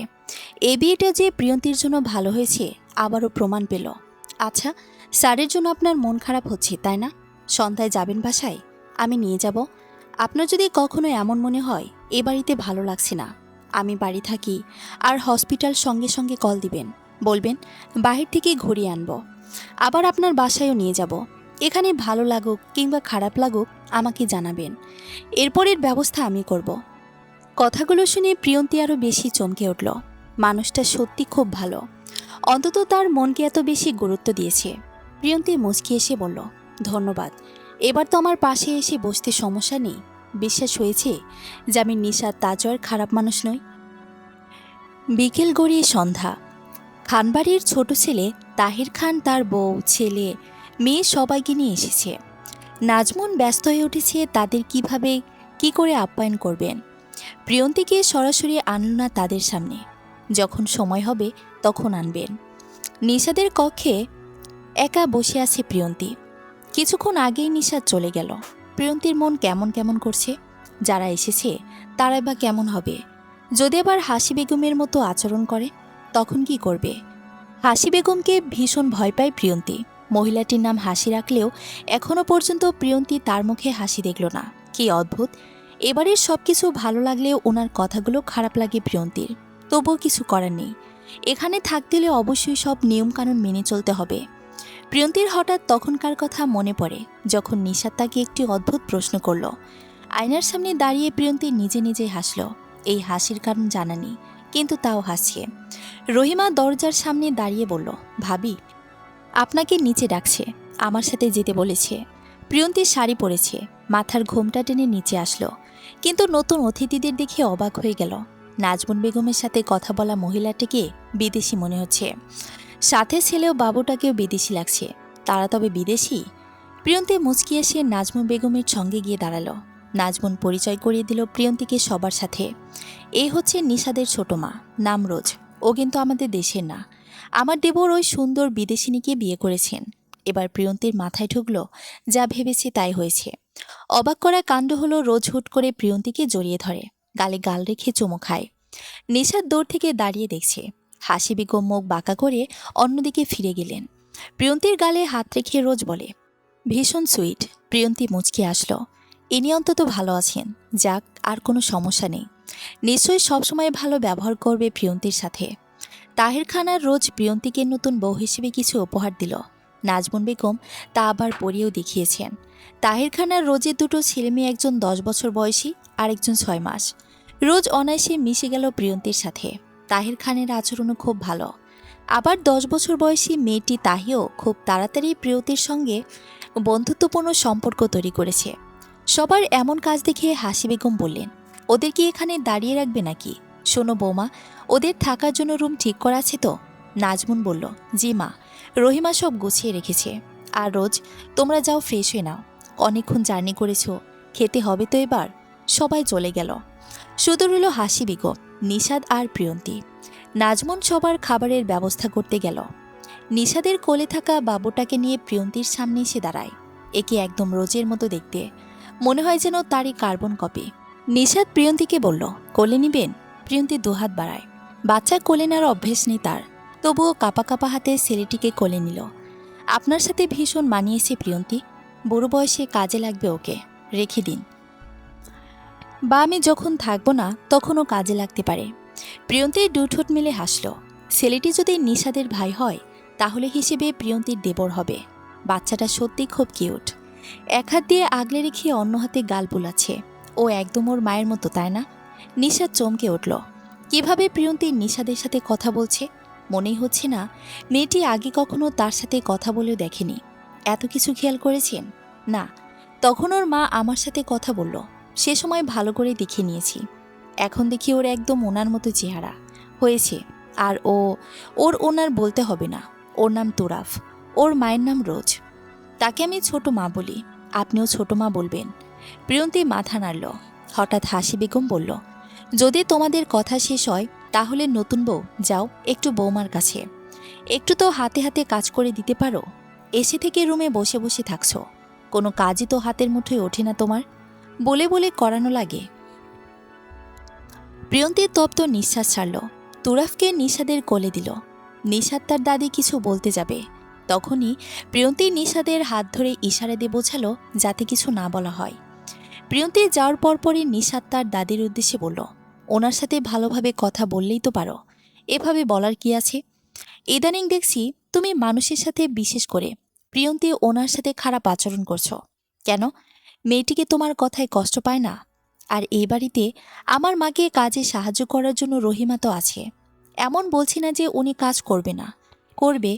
এই বিয়েটা যে প্রিয়ন্তীর জন্য ভালো হয়েছে আবারও প্রমাণ পেল। আচ্ছা, স্যারের জন্য আপনার মন খারাপ হচ্ছে তাই না? সন্ধ্যায় যাবেন বাসায়? আমি নিয়ে যাব। আপনার যদি কখনো এমন মনে হয় এ বাড়িতে ভালো লাগছে না, আমি বাড়ি থাকি আর হসপিটাল সঙ্গে সঙ্গে কল দিবেন, বলবেন বাহির থেকে ঘুরিয়ে আনবো। আবার আপনার বাসায়ও নিয়ে যাব। এখানে ভালো লাগুক কিংবা খারাপ লাগুক আমাকে জানাবেন। এরপরের ব্যবস্থা আমি করব। কথাগুলো শুনে প্রিয়ন্তী আরও বেশি চমকে উঠল। মানুষটা সত্যি খুব ভালো, অন্তত তার মনকে এত বেশি গুরুত্ব দিয়েছে। প্রিয়ন্তী মুচকি এসে বলল, ধন্যবাদ। এবার তো আমার পাশে এসে বসতে সমস্যা নেই। বিশ্বাস হয়েছে যে আমি নিশাদ তাজওয়ার খারাপ মানুষ নই। বিকেল গড়িয়ে সন্ধ্যা। খানবাড়ির ছোট ছেলে তাহির খান তার বউ, ছেলে, মেয়ে সবাইকে নিয়ে এসেছে। নাজমুন ব্যস্ত হয়ে উঠেছে তাদের কিভাবে কি করে আপ্যায়ন করবেন। প্রিয়ন্তীকে সরাসরি আনল না তাদের সামনে। যখন সময় হবে তখন আনবেন। নিশাদের কক্ষে একা বসে আছে প্রিয়ন্তী। কিছুক্ষণ আগেই নিশাদ চলে গেল। প্রিয়ন্তীর মন কেমন কেমন করছে। যারা এসেছে তারাই বা কেমন হবে? যদি আবার হাসি বেগমের মতো আচরণ করে তখন কি করবে? হাসি বেগমকে ভীষণ ভয় পায় প্রিয়ন্তী। মহিলাটির নাম হাসি রাখলেও এখনো পর্যন্ত প্রিয়ন্তী তার মুখে হাসি দেখল না। কি অদ্ভুত! এবারের সবকিছু ভালো লাগলেও ওনার কথাগুলো খারাপ লাগে প্রিয়ন্তীর। তবুও কিছু করার নেই। এখানে থাকতে হলে অবশ্যই সব নিয়মকানুন মেনে চলতে হবে। প্রিয়ন্তীর হঠাৎ তখনকার কথা মনে পড়ে যখন নিশাদ তাকে একটি অদ্ভুত প্রশ্ন করল। আয়নার সামনে দাঁড়িয়ে প্রিয়ন্তী নিজে নিজে হাসল। এই হাসির কারণ জানা নেই, কিন্তু তাও হাসছে। রহিমা দরজার সামনে দাঁড়িয়ে বলল, ভাবি আপনাকে নিচে ডাকছে, আমার সাথে যেতে বলেছে। প্রিয়ন্তী শাড়ি পরেছে, মাথার ঘোমটা টেনে নিচে আসলো, কিন্তু নতুন অতিথিদের দেখে অবাক হয়ে গেল। নাজমুন বেগমের সাথে কথা বলা মহিলাটিকে বিদেশি মনে হচ্ছে, সাথে ছেলেও বাবুটাকেও বিদেশি লাগছে। তারা তবে বিদেশি? প্রিয়ন্তী মুচকি এসে নাজমুন বেগমের সঙ্গে গিয়ে দাঁড়ালো। নাজমুন পরিচয় করিয়ে দিল প্রিয়ন্তীকে সবার সাথে। এই হচ্ছে নিশাদের ছোট মা, নাম রোজ। ও কিন্তু আমাদের দেশের না। আমার দেবর ওই সুন্দর বিদেশিনীকে বিয়ে করেছেন। এবার প্রিয়ন্তীর মাথায় ঢুকলো যা ভেবেছে তাই হয়েছে। অবাক করা কাণ্ড হলো, রোজ হুট করে প্রিয়ন্তীকে জড়িয়ে ধরে, গালে গাল রেখে চুমো খায়। নিশাদ দূর থেকে দাঁড়িয়ে দেখছে। হাসি বেগম মুখ বাঁকা করে অন্যদিকে ফিরে গেলেন। প্রিয়ন্তীর গালে হাত রেখে রোজ বলে, ভীষণ সুইট। প্রিয়ন্তী মুচকি আসলো। ইনি অন্তত ভালো আছেন, যাক, আর কোনো সমস্যা নেই। নিশ্চয়ই সবসময় ভালো ব্যবহার করবে প্রিয়ন্তীর সাথে। তাহির খান আর রোজ প্রিয়ন্তীকে নতুন বউ হিসেবে কিছু উপহার দিল। নাজমুন বেগম তা আবার পরিয়েও দেখিয়েছেন। তাহির খান আর রোজের দুটো ছেলেমেয়ে, একজন 10 বছর বয়সী আর একজন 6 মাস। রোজ অনায়াসে মিশে গেল প্রিয়ন্তীর সাথে। তাহির খানের আচরণও খুব ভালো। আবার 10 বছর বয়সী মেয়েটি তাহিও খুব তাড়াতাড়ি প্রিয়তির সঙ্গে বন্ধুত্বপূর্ণ সম্পর্ক তৈরি করেছে। সবার এমন কাজ দেখে হাসি বেগম বললেন, ওদের কি এখানে দাঁড়িয়ে রাখবে নাকি? শোনো বৌমা, ওদের থাকার জন্য রুম ঠিক করা আছে তো? নাজমুন বলল, জি মা, রহিমা সব গুছিয়ে রেখেছে। আর রোজ, তোমরা যাও, ফ্রেশ হয়ে নাও, অনেকক্ষণ জার্নি করেছ, খেতে হবে তো এবার। সবাই চলে গেল। শুধু রইল হাসি বেগম, নিশাদ আর প্রিয়ন্তী। নাজমুন সবার খাবারের ব্যবস্থা করতে গেল। নিশাদের কোলে থাকা বাবুটাকে নিয়ে প্রিয়ন্তীর সামনে এসে দাঁড়ায়। একে একদম রোজের মতো দেখতে, মনে হয় যেন তারই কার্বন কপি। নিশাদ প্রিয়ন্তীকে বলল, কোলে নিবেন? প্রিয়ন্তী দুহাত বাড়ায়। বাচ্চা কোলে নেওয়ার অভ্যেস নেই তার, তবুও কাপা কাপা হাতে ছেলেটিকে কোলে নিল। আপনার সাথে ভীষণ মানিয়েছে প্রিয়ন্তী। বুড়ো বয়সে কাজে লাগবে ওকে, রেখে দিন। বা আমি যখন থাকবো না তখনও কাজে লাগতে পারে। প্রিয়ন্তীর দুঠোঁট মিলে হাসল। ছেলেটি যদি নিশাদের ভাই হয় তাহলে হিসেবে প্রিয়ন্তীর দেবর হবে। বাচ্চাটা সত্যি খুব কিউট। এক হাত দিয়ে আগলে রেখে অন্য হাতে গাল বুলাচ্ছে। ও একদম ওর মায়ের মতো, তাই না? নিশাদ চমকে উঠল। কিভাবে প্রিয়ন্তী নিশাদের সাথে কথা বলছে? মনেই হচ্ছে না মেয়েটি আগে কখনো তার সাথে কথা বলেও দেখেনি। এত কিছু খেয়াল করেছেন? না, তখন ওর মা আমার সাথে কথা বলল, সে সময় ভালো করে দেখে নিয়েছি। এখন দেখি ওর একদম ওনার মতো চেহারা হয়েছে। আর ওর ওনার বলতে হবে না, ওর নাম তুরাফ, ওর মায়ের নাম রোজ। তাকে আমি ছোট মা বলি, আপনিও ছোট মা বলবেন। প্রিয়ন্তী মাথা নাড়ল। হঠাৎ হাসি বেগম বলল, যদি তোমাদের কথা শেষ হয় তাহলে নতুন বউ যাও একটু বৌমার কাছে, একটু তো হাতে হাতে কাজ করে দিতে পারো। এসে থেকে রুমে বসে বসে থাকছো, কোনো কাজই তো হাতের মুঠোয় ওঠে না তোমার, বলে বলে করানো লাগে। প্রিয়ন্তী তপ্ত নিঃশ্বাস ছাড়ল। তুরাফকে নিশাদের কোলে দিল। নিশাদ তার দাদি কিছু বলতে যাবে, তখনই প্রিয়ন্তী নিশাদের হাত ধরে ইশারা দিয়ে বোঝালো যাতে কিছু না বলা হয়। প্রিয়ন্তী যাওয়ার পরপরই নিশাদ তার দাদির উদ্দেশ্যে বলল, ওনার সাথে ভালোভাবে কথা বললেই তো পারো, এভাবে বলার কি আছে? ইদানিং দেখছি তুমি মানুষের সাথে, বিশেষ করে প্রিয়ন্তী ওনার সাথে খারাপ আচরণ করছো। কেন? মেয়েটিকে তোমার কথায় কষ্ট পায় না? আর এই বাড়িতে আমার মাকে কাজে সাহায্য করার জন্য রহিমা তো আছে। এমন বলছি না যে উনি কাজ করবে না, করবে।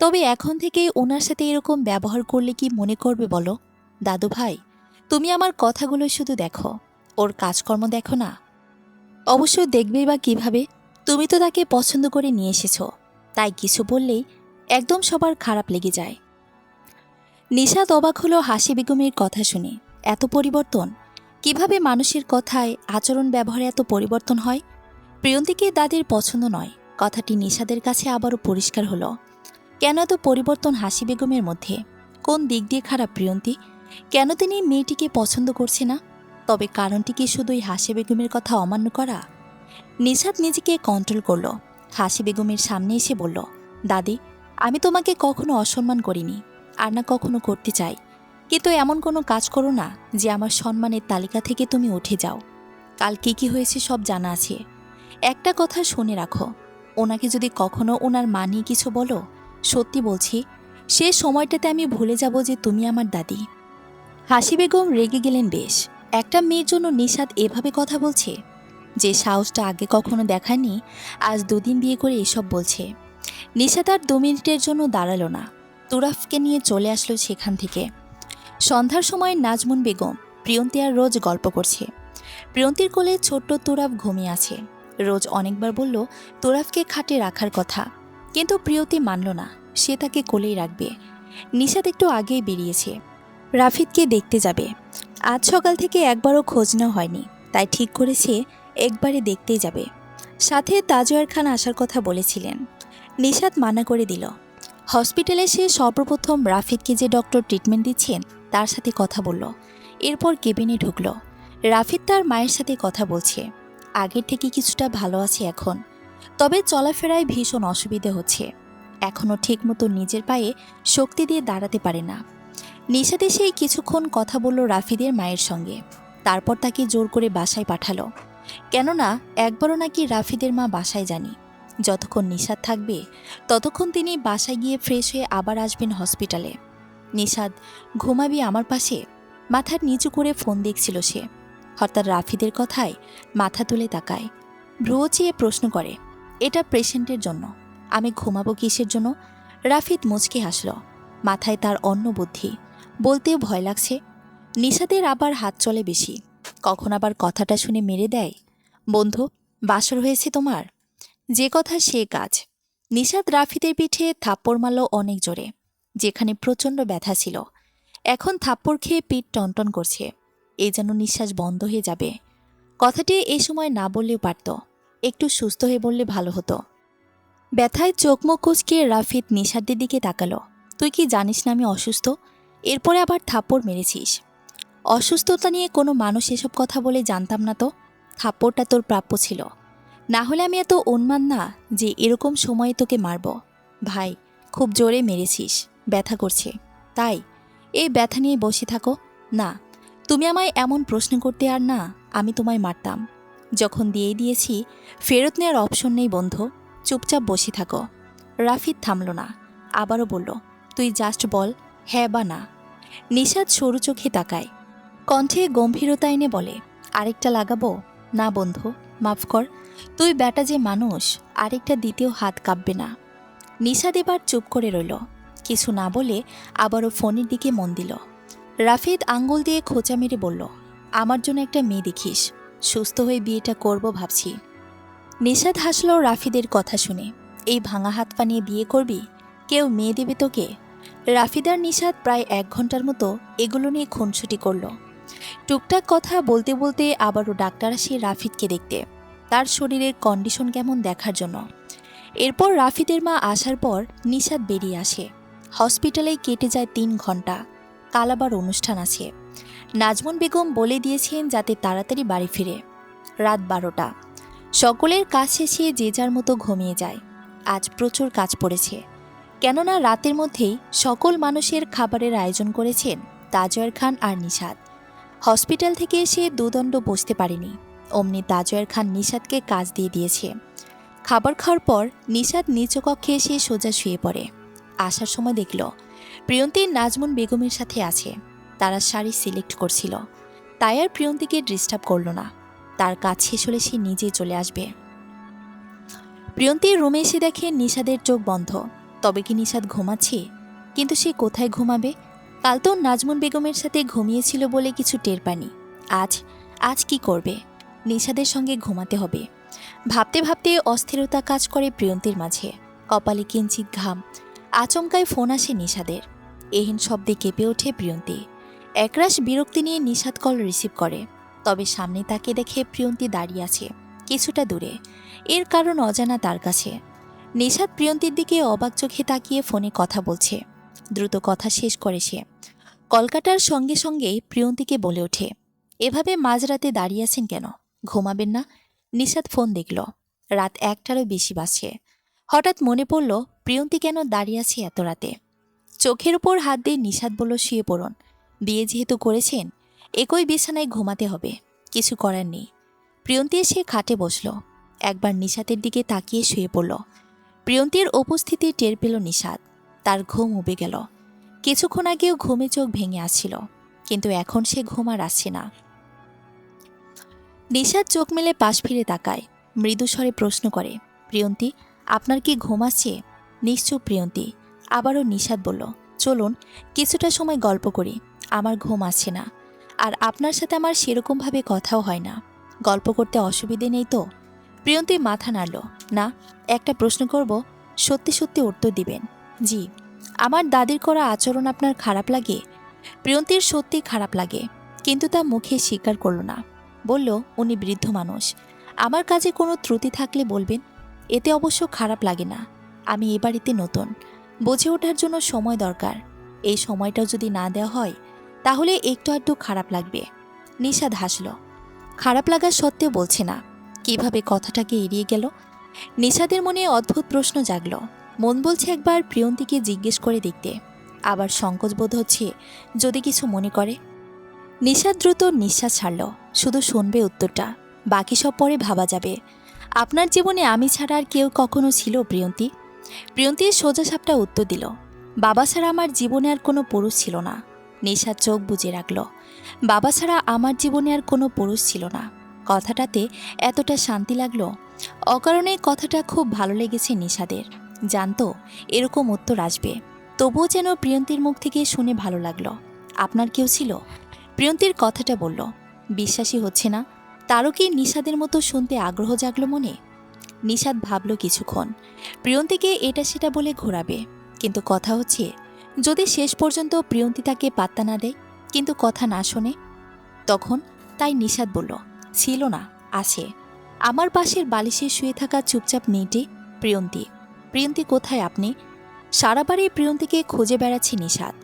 তবে এখন থেকেই ওনার সাথে এরকম ব্যবহার করলে কি মনে করবে বলো? দাদু ভাই, তুমি আমার কথাগুলো শুধু দেখো, ওর কাজকর্ম দেখো না। অবশ্য দেখবেই বা কিভাবে? তুমি তো তাকে পছন্দ করে নিয়ে এসেছ, তাই কিছু বললেই একদম সবার খারাপ লেগে যায়। নিশাদ অবাক হলো হাসি বেগমের কথা শুনে। এত পরিবর্তন? কিভাবে মানুষের কথায়, আচরণ ব্যবহারে এত পরিবর্তন হয়? প্রিয়ন্তীকে দাদির পছন্দ নয়, কথাটি নিশাদের কাছে আবারও পরিষ্কার হলো। কেন এত পরিবর্তন হাসি বেগমের মধ্যে? কোন দিক দিয়ে খারাপ প্রিয়ন্তী? কেন তিনি মেয়েটিকে পছন্দ করছে না? তবে কারণটি কি শুধুই হাসি বেগমের কথা অমান্য করা? নিশাদ নিজেকে কন্ট্রোল করল। হাসি বেগমের সামনে এসে বলল, দাদি, আমি তোমাকে কখনো অসম্মান করিনি, আর না কখনো করতে চাই। কিন্তু এমন কোনো কাজ করো না যে আমার সম্মানের তালিকা থেকে তুমি উঠে যাও। কাল কি হয়েছে সব জানা আছে। একটা কথা শুনে রাখো, ওনাকে যদি কখনো ওনার মা নিয়ে কিছু বলো, সত্যি বলছি, সে সময়টাতে আমি ভুলে যাব যে তুমি আমার দাদি। হাসি বেগম রেগে গেলেন বেশ। একটা মেয়ের জন্য নিশাদ এভাবে কথা বলছে? যে সাহসটা আগে কখনো দেখায়নি, আজ দুদিন বিয়ে করে এসব বলছে। নিশাদ আর 2 মিনিটের জন্য দাঁড়ালো না, তুরাফকে নিয়ে চলে আসলো সেখান থেকে। সন্ধ্যার সময় নাজমুন বেগম, প্রিয়ন্তী আর রোজ গল্প করছে। প্রিয়ন্তীর কোলে ছোট্ট তুরাফ ঘুমিয়ে আছে। রোজ অনেকবার বলল তুরাফকে খাটে রাখার কথা, কিন্তু প্রিয়তী মানল না, সে তাকে কোলেই রাখবে। নিশাদ একটু আগেই বেরিয়েছে, রাফিদকে দেখতে যাবে। আজ সকাল থেকে একবারও খোঁজ নেওয়া হয়নি, তাই ঠিক করেছে একবারে দেখতেই যাবে। সাথে তাজওয়ার খান আসার কথা বলেছিলেন। নিশাদ মানা করে দিল। হসপিটালে সে সর্বপ্রথম রাফিদকে যে ডক্টর ট্রিটমেন্ট দিচ্ছেন তার সাথে কথা বলল। এরপর কেবিনে ঢুকল। রাফিদ তার মায়ের সাথে কথা বলছে। আগের থেকে কিছুটা ভালো আছে এখন, তবে চলাফেরায় ভীষণ অসুবিধে হচ্ছে। এখনও ঠিকমতো নিজের পায়ে শক্তি দিয়ে দাঁড়াতে পারে না। নিশাদ এসেই কিছুক্ষণ কথা বলল রাফিদের মায়ের সঙ্গে, তারপর তাকে জোর করে বাসায় পাঠালো। কেননা একবারও নাকি রাফিদের মা বাসায় যায়নি। যতক্ষণ নিশাদ থাকবে ততক্ষণ তিনি বাসায় গিয়ে ফ্রেশ হয়ে আবার আসবেন হসপিটালে। নিশাদ, ঘুমাবি আমার পাশে? মাথার নিচু করে ফোন দেখছিল সে। হঠাৎ রাফিদের কথায় মাথা তুলে তাকায়, ভ্রু চেয়ে প্রশ্ন করে, এটা পেশেন্টের জন্য, আমি ঘুমাবো কিসের জন্য? রাফিদ মুচকে হাসল। মাথায় তার অন্য বুদ্ধি, বলতেও ভয় লাগছে। নিশাদের আবার হাত চলে বেশি, কখন আবার কথাটা শুনে মেরে দেয়। বন্ধু, বাসর হয়েছে তোমার? যে কথা সে কাজ। নিশাদ রাফিদের পিঠে থাপ্পড় মারল অনেক জোরে, যেখানে প্রচণ্ড ব্যথা ছিল। এখন থাপ্পড় খেয়ে পিঠ টনটন করছে, এই যেন নিঃশ্বাস বন্ধ হয়ে যাবে। কথাটি এই সময় না বললেও পারত, একটু সুস্থ হয়ে বললে ভালো হতো। ব্যথায় চোখ মুখ কুঁচকে রাফিদ নিশাদের দিকে তাকালো। তুই কি জানিস না আমি অসুস্থ? এরপরে আবার থাপ্পড় মেরেছিস। অসুস্থতা নিয়ে কোনো মানুষ এসব কথা বলে জানতাম না তো। থাপ্পড়টা তোর প্রাপ্য ছিল, না হলে আমি এত উন্মাদ না যে এরকম সময়ে তোকে মারব। ভাই, খুব জোরে মেরেছিস, ব্যথা করছে তাই। এই ব্যথা নিয়ে বসে থাকো? না, তুমি আমায় এমন প্রশ্ন করতে, আর না আমি তোমায় মারতাম। যখন দিয়েছি, ফেরত নেওয়ার অপশন নেই বন্ধু, চুপচাপ বসে থাকো। রাফিদ থামল না, আবারও বলল, তুই জাস্ট বল হ্যাঁ বা না। নিশাদ সরু চোখে তাকায়, কণ্ঠে গম্ভীরতা এনে বলে, আরেকটা লাগাবো? না বন্ধু, মাফ কর, তুই বেটা যে মানুষ, আরেকটা দ্বিতীয় হাত কাঁপবে না। নিশাদ এবার চুপ করে রইল, কিছু না বলে আবারও ফোনের দিকে মন দিল। রাফিদ আঙ্গুল দিয়ে খোঁচা মেরে বলল, আমার জন্য একটা মেয়ে দেখিস, সুস্থ হয়ে বিয়েটা করব ভাবছি। নিশাদ হাসল রাফিদের কথা শুনে, এই ভাঙা হাত পা নিয়ে বিয়ে করবি? কেউ মেয়ে দেবে তোকে? রাফিদ আর নিশাদ প্রায় 1 ঘন্টার মতো এগুলো নিয়ে খুনসুটি করল। টুকটাক কথা বলতে বলতে আবারও ডাক্তার আসে রাফিদকে দেখতে, তার শরীরের কন্ডিশন কেমন দেখার জন্য। এরপর রাফিদের মা আসার পর নিশাদ বেরিয়ে আসে। হসপিটালেই কেটে যায় 3 ঘন্টা। কাল আবার অনুষ্ঠান আছে। নাজমুন বেগম বলে দিয়েছেন যাতে তাড়াতাড়ি বাড়ি ফিরে। রাত 12টা। সকলের কাজ শেষে যে যার মতো ঘুমিয়ে যায়। আজ প্রচুর কাজ পড়েছে, কেননা রাতের মধ্যেই সকল মানুষের খাবারের আয়োজন করেছেন তাজওয়ার খান আর নিশাদ। হসপিটাল থেকে এসে দুদণ্ড বসতে পারেনি, অমনি তাজওয়ার খান নিশাদকে কাজ দিয়ে দিয়েছে। খাবার খাওয়ার পর নিশাদ নিজ কক্ষে এসে সোজা শুয়ে পড়ে। আসার সময় দেখল প্রিয়ন্তী নাজমুন বেগমের সাথে আছে। তারা শাড়ি সিলেক্ট করছিল, তাই আর প্রিয়ন্তীকে ডিস্টার্ব করল না। তার কাজ শেষ হলে সে নিজেই চলে আসবে। প্রিয়ন্তীর রুমে এসে দেখে নিশাদের চোখ বন্ধ। তবে কি নিশাদ ঘুমাচ্ছে? কিন্তু সে কোথায় ঘুমাবে? কাল তো নাজমুন বেগমের সাথে ঘুমিয়েছিল বলে কিছু টের পায়নি। আজ কি করবে? নিশাদের সঙ্গে ঘুমাতে হবে। ভাবতে ভাবতে অস্থিরতা কাজ করে প্রিয়ন্তীর মাঝে। কপালে কিঞ্চিত ঘাম। আচমকায় ফোন আসে নিশাদের। এহেন শব্দে কেঁপে ওঠে প্রিয়ন্তী। একরাশ বিরক্তি নিয়ে নিশাদ কল রিসিভ করে। তবে সামনে তাকে দেখে প্রিয়ন্তী দাঁড়িয়ে আছে কিছুটা দূরে। এর কারণ অজানা তার কাছে। নিশাদ প্রিয়ন্তীর দিকে অবাক চোখে তাকিয়ে ফোনে কথা বলছে। দ্রুত কথা শেষ করে সে। কলকাতার সঙ্গে সঙ্গেই প্রিয়ন্তীকে বলে ওঠে, এভাবে মাঝরাতে দাঁড়িয়ে আছেন কেন? ঘুমাবেন না? নিশাদ ফোন দেখল, রাত 1টারও বেশি বাজছে। হঠাৎ মনে পড়ল প্রিয়ন্তী কেন দাঁড়িয়ে আছে এত রাতে। চোখের উপর হাত দিয়ে নিশাদ বলল, শুয়ে পড়ুন। বিয়ে যেহেতু করেছেন, একই বিছানায় ঘুমাতে হবে, কিছু করার নেই। প্রিয়ন্তী এসে খাটে বসল, একবার নিশাদের দিকে তাকিয়ে শুয়ে পড়ল। প্রিয়ন্তীর উপস্থিতি টের পেল নিশাদ। তার ঘুম উবে গেল। কিছুক্ষণ আগেও ঘুমে চোখ ভেঙে আসছিল, কিন্তু এখন সে ঘুম আর আসছে না। নিশাদ চোখ মেলে পাশ ফিরে তাকায়, মৃদু স্বরে প্রশ্ন করে, প্রিয়ন্তী, আপনার কি ঘুম আসছে? নিশ্চুপ প্রিয়ন্তী। আবারও নিশাদ বলল, চলুন কিছুটা সময় গল্প করি, আমার ঘুম আসছে না। আর আপনার সাথে আমার সেরকমভাবে কথাও হয় না। গল্প করতে অসুবিধে নেই তো? প্রিয়ন্তী মাথা নাড়ল, না। একটা প্রশ্ন করব, সত্যি সত্যি উত্তর দিবেন। জি। আমার দাদির করা আচরণ আপনার খারাপ লাগে? প্রিয়ন্তীর সত্যি খারাপ লাগে, কিন্তু তা মুখে স্বীকার করল না। বলল, উনি বৃদ্ধ মানুষ, আমার কাজে কোনো ত্রুটি থাকলে বলবেন। এতে অবশ্য খারাপ লাগে না। আমি এ বাড়িতে নতুন, বুঝে ওঠার জন্য সময় দরকার। এই সময়টাও যদি না দেওয়া হয়, তাহলে একটু আধটু খারাপ লাগবে। নিশাদ হাসল। খারাপ লাগা সত্ত্বেও বলছে না। কিভাবে কথাটাকে এড়িয়ে গেল? নিশাদের মনে অদ্ভুত প্রশ্ন জাগল। মন বলছে একবার প্রিয়ন্তীকে জিজ্ঞেস করে দেখতে, আবার সংকোচ বোধ হচ্ছে যদি কিছু মনে করে। নিশাদ দ্রুত নিঃশ্বাস ছাড়ল, শুধু শুনবে উত্তরটা, বাকি সব পরে ভাবা যাবে। আপনার জীবনে আমি ছাড়া আর কেউ কখনো ছিল প্রিয়ন্তী? প্রিয়ন্তী সোজাসাপটা উত্তর দিল, বাবা ছাড়া আমার জীবনে আর কোনো পুরুষ ছিল না। নিশাদ চোখ বুজে রাখল। বাবা ছাড়া আমার জীবনে আর কোনো পুরুষ ছিল না। কথাটাতে এতটা শান্তি লাগলো। অকারণে কথাটা খুব ভালো লেগেছে নিশাদের। জানতো এরকম উত্তর আসবে, তবুও যেন প্রিয়ন্তীর মুখ থেকে শুনে ভালো লাগলো। আপনার কেউ ছিল? প্রিয়ন্তীর কথাটা বলল, বিশ্বাসই হচ্ছে না। তারও কি নিশাদের মতো শুনতে আগ্রহ জাগলো মনে? নিশাদ ভাবল কিছুক্ষণ, প্রিয়ন্তীকে এটা সেটা বলে ঘোরাবে, কিন্তু কথা হচ্ছে যদি শেষ পর্যন্ত প্রিয়ন্তী তাকে পাত্তা না দেয়, কিন্তু কথা না শোনে, তখন? তাই নিশাদ বলল, ছিল না, আছে। আমার পাশের বালিশে শুয়ে থাকা চুপচাপ মেয়েটি প্রিয়ন্তী। প্রিয়ন্তী কোথায় আপনি? সারা বাড়ি প্রিয়ন্তীকে খুঁজে বেড়াচ্ছে নিশাদ।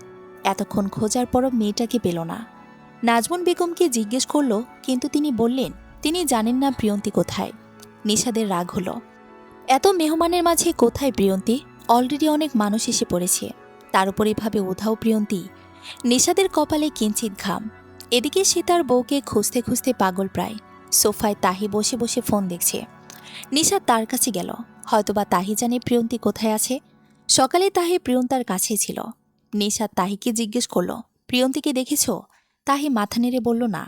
এতক্ষণ খোঁজার পরও মেয়েটাকে পেল না। নাজমুন বেগমকে জিজ্ঞেস করল, কিন্তু তিনি বললেন তিনি জানেন না প্রিয়ন্তী কোথায়। নিশাদের রাগ হলো। এত মেহমানের মাঝে কোথায় প্রিয়ন্তী? অলরেডি অনেক মানুষ এসে পড়েছে, তার উপর এভাবে উধাও প্রিয়ন্তী। নিশাদের কপালে কিঞ্চিত ঘাম। এদিকে সে তার বউকে খুঁজতে খুঁজতে পাগল প্রায়। সোফায় তাহি বসে বসে ফোন দেখছে। নিশাদ তার কাছে গেল। হয়তোবা তাহি জানে প্রিয়ন্তী কোথায় আছে। সকালে তাহি প্রিয়ন্তার কাছেই ছিল। নিশাদ তাহিকে জিজ্ঞেস করল, প্রিয়ন্তীকে দেখেছ? তাহি মাথা নেড়ে বলল না।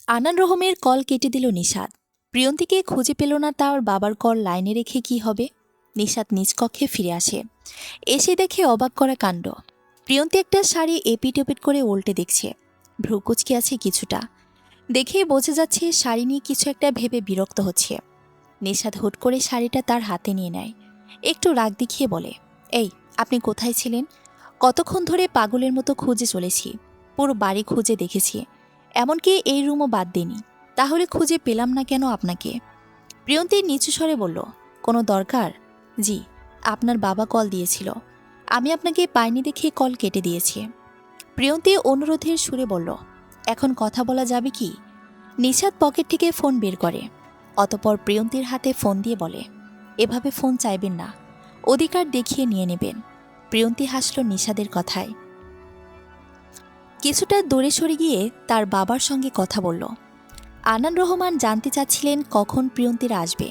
আনান রহমের কল কেটে দিল নিশাদ। প্রিয়ন্তীকে খুঁজে পেল না, তার বাবার কল লাইনে রেখে কি হবে? নিশাদ নিজ কক্ষে ফিরে আসে। এসে দেখে অবাক করা কাণ্ড। প্রিয়ন্তী একটা শাড়ি এপিট ওপিট করে উল্টে দেখছে। ভ্রু কুচকে আছে কিছুটা। দেখেই বোঝা যাচ্ছে শাড়ি নিয়ে কিছু একটা ভেবে বিরক্ত হচ্ছে। নিশাদ হুট করে শাড়িটা তার হাতে নিয়ে নেয়। একটু রাগ দেখিয়ে বলে, এই, আপনি কোথায় ছিলেন? কতক্ষণ ধরে পাগলের মতো খুঁজে চলেছি। পুরো বাড়ি খুঁজে দেখেছি, এমনকি এই রুমও বাদ দিইনি। তাহলে খুঁজে পেলাম না কেন আপনাকে? প্রিয়ন্তী নিচু স্বরে বলল, কোনো দরকার? জি, আপনার বাবা কল দিয়েছিল। আমি আপনাকে পাইনি দেখে কল কেটে দিয়েছি। প্রিয়ন্তী অনুরোধের সুরে বলল, এখন কথা বলা যাবে কি? নিশাদ পকেট থেকে ফোন বের করে। অতপর প্রিয়ন্তীর হাতে ফোন দিয়ে বলে, এভাবে ফোন চাইবেন না, অধিকার দেখিয়ে নিয়ে নেবেন। প্রিয়ন্তী হাসল নিশাদের কথায়। কিছুটা দূরে সরে গিয়ে তার বাবার সঙ্গে কথা বলল। আনান রহমান জানতে চাচ্ছিলেন কখন প্রিয়ন্তীরা আসবে,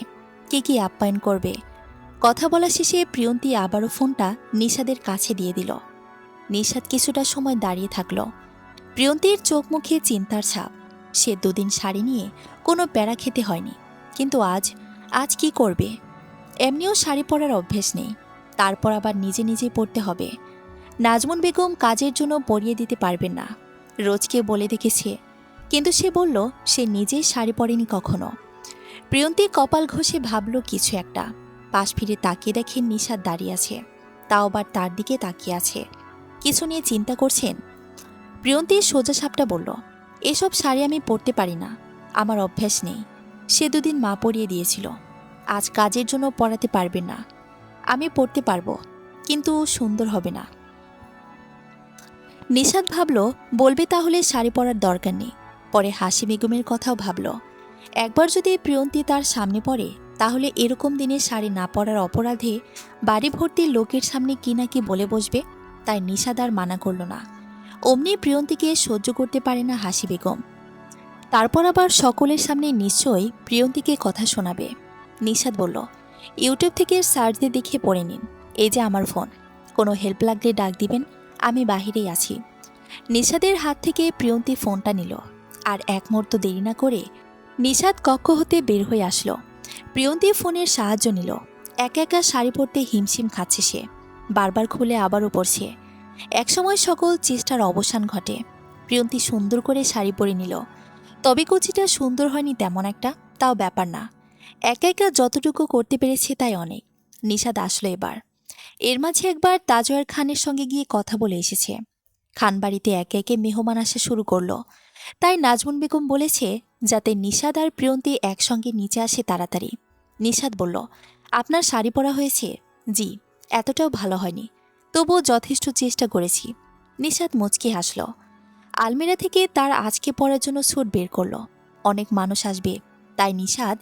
কে কি আপ্যায়ন করবে। কথা বলা শেষে প্রিয়ন্তী আবারও ফোনটা নিশাদের কাছে দিয়ে দিল। নিশাদ কিছুটা সময় দাঁড়িয়ে থাকল। প্রিয়ন্তীর চোখ মুখে চিন্তার ছাপ। সে দুদিন শাড়ি নিয়ে কোনো প্যারা খেতে হয়নি, কিন্তু আজ কি করবে? এমনিও শাড়ি পরার অভ্যেস নেই, তারপর আবার নিজে নিজেই পরতে হবে। নাজমুন বেগম কাজের জন্য পরিয়ে দিতে পারবেন না, রোজকে বলে দেখেছে, কিন্তু সে বলল সে নিজেই শাড়ি পরেনি কখনো। প্রিয়ন্তী কপাল ঘষে ভাবল কিছু একটা। পাশ ফিরে তাকিয়ে দেখে নিশাদ দাঁড়িয়ে আছে, তাও আবার তার দিকে তাকিয়ে আছে। কিছু নিয়ে চিন্তা করছেন? প্রিয়ন্তী সোজা সাপটা বলল, এসব শাড়ি আমি পরতে পারি না, আমার অভ্যাস নেই। সে দুদিন মা পরিয়ে দিয়েছিল, আজ কাজের জন্য পরাতে পারবেন না। আমি পরতে পারবো, কিন্তু সুন্দর হবে না। নিশাদ ভাবল, বলবে তাহলে শাড়ি পরার দরকার নেই। পরে হাসি বেগমের কথাও ভাবল, একবার যদি প্রিয়ন্তী তার সামনে পড়ে, তাহলে এরকম দিনে শাড়ি না পরার অপরাধে বাড়ি ভর্তি লোকের সামনে কি না কি বলে বসবে। তাই নিশাদ আর মানা করল না। অমনি প্রিয়ন্তীকে সহ্য করতে পারে না হাসি বেগম। তারপর আবার সকলের সামনে নিশ্চয়ই প্রিয়ন্তীকে কথা শোনাবে। নিশাদ বলল, ইউটিউব থেকে সার্চ দিয়ে দেখে পড়ে নিন, এই যে আমার ফোন, কোনো হেল্প লাগলে ডাক দিবেন, আমি বাহিরেই আছি। নিশাদের হাত থেকে প্রিয়ন্তী ফোনটা নিল, আর এক মুহূর্ত দেরি না করে নিশাদ কক্ষ হতে বের হয়ে আসলো। প্রিয়ন্তী ফোনের সাহায্য নিল। একা একা শাড়ি পরতে হিমশিম খাচ্ছে সে, বারবার খুলে আবারও পরছে। একসময় সকল চেষ্টার অবসান ঘটে। প্রিয়ন্তী সুন্দর করে শাড়ি পরে নিল। তবে কুচিটা সুন্দর হয়নি তেমন একটা, তাও ব্যাপার না। একা একা যতটুকু করতে পেরেছে তাই অনেক। নিশাদ আসলো এবার। এর মাঝে একবার তাজওয়ার খানের সঙ্গে গিয়ে কথা বলে এসেছে। খান বাড়িতে একে একে মেহমান আসা শুরু করলো। তাই নাজমুন বেগম বলেছে যাতে নিশাদ আর প্রিয়ন্তী একসঙ্গে নিচে আসে তাড়াতাড়ি। নিশাদ বলল, আপনার শাড়ি পরা হয়েছে? জি, এতটাও ভালো হয়নি, তবুও যথেষ্ট চেষ্টা করেছি। নিশাদ মুচকি হাসল। আলমিরা থেকে তার আজকে পরার জন্য স্যুট বের করলো। অনেক মানুষ আসবে, তাই নিশাদ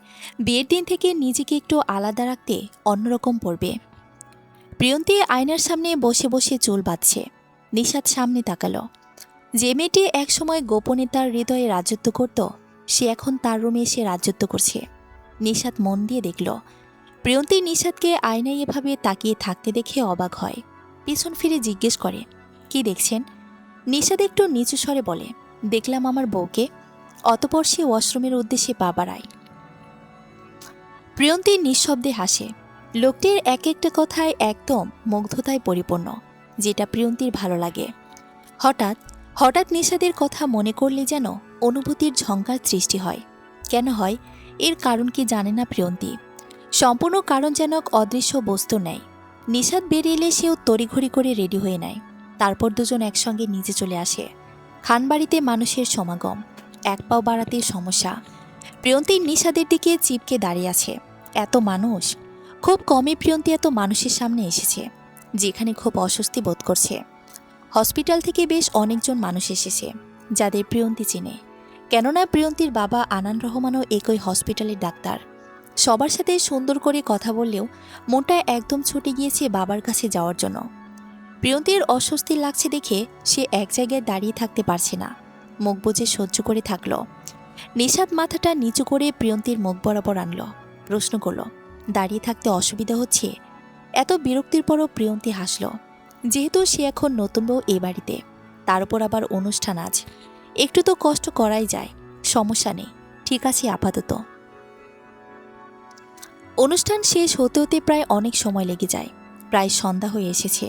বিয়ের দিন থেকে নিজেকে একটু আলাদা রাখতে অন্যরকম পরবে। প্রিয়ন্তী আয়নার সামনে বসে বসে চুল বাঁধছে। নিশাদ সামনে তাকালো। যে মেয়েটি একসময় গোপনে তার হৃদয়ে রাজত্ব করত, সে এখন তার রুমে এসে রাজত্ব করছে। নিশাদ মন দিয়ে দেখল। প্রিয়ন্তী নিশাদকে আয়নায় এভাবে তাকিয়ে থাকতে দেখে অবাক হয়। পিছন ফিরে জিজ্ঞেস করে, কি দেখছেন? নিশাদ একটু নিচু স্বরে বলে, দেখলাম আমার বউকে। অতপর সে ওয়াশরুমের উদ্দেশ্যে পা বাড়ায়। প্রিয়ন্তী নিঃশব্দে হাসে। লোকটির এক একটা কথায় একদম মুগ্ধতায় পরিপূর্ণ, যেটা প্রিয়ন্তীর ভালো লাগে। হঠাৎ হঠাৎ নিশাদের কথা মনে করলে যেন অনুভূতির ঝঙ্কার সৃষ্টি হয়। কেন হয়, এর কারণ কি জানে না প্রিয়ন্তী। সম্পূর্ণ কারণ যেন অদৃশ্য বস্তু নেয়। নিশাদ বেরিয়ে এলে সেও তড়িঘড়ি করে রেডি হয়ে নেয়। তারপর দুজন একসঙ্গে নিচে চলে আসে। খানবাড়িতে মানুষের সমাগম, এক পাও বাড়াতে সমস্যা। প্রিয়ন্তী নিশাদের দিকে চিপকে দাঁড়িয়ে আছে। এত মানুষ, খুব কমই প্রিয়ন্তী এত মানুষের সামনে এসেছে, যেখানে খুব অস্বস্তি বোধ করছে। হসপিটাল থেকে বেশ অনেকজন মানুষ এসেছে, যাদের প্রিয়ন্তী চিনে। কেননা প্রিয়ন্তীর বাবা আনান রহমানও একই হসপিটালের ডাক্তার। সবার সাথে সুন্দর করে কথা বললেও মনটা একদম ছুটে গিয়েছে বাবার কাছে যাওয়ার জন্য। প্রিয়ন্তীর অস্বস্তি লাগছে দেখে সে এক জায়গায় দাঁড়িয়ে থাকতে পারছে না, মুখ বুজে সহ্য করে থাকলো। নিশাদ মাথাটা নিচু করে প্রিয়ন্তীর মুখ বরাবর আনলো, প্রশ্ন করলো, দাঁড়িয়ে থাকতে অসুবিধা হচ্ছে? এত বিরক্তির পরও প্রিয়ন্তী হাসল। যেহেতু সে এখন নতুন বউ এ বাড়িতে, তার উপর আবার অনুষ্ঠান আজ, একটু তো কষ্ট করাই যায়, সমস্যা নেই, ঠিক আছে আপাতত। অনুষ্ঠান শেষ হতে হতে প্রায় অনেক সময় লেগে যায়, প্রায় সন্ধ্যা হয়ে এসেছে।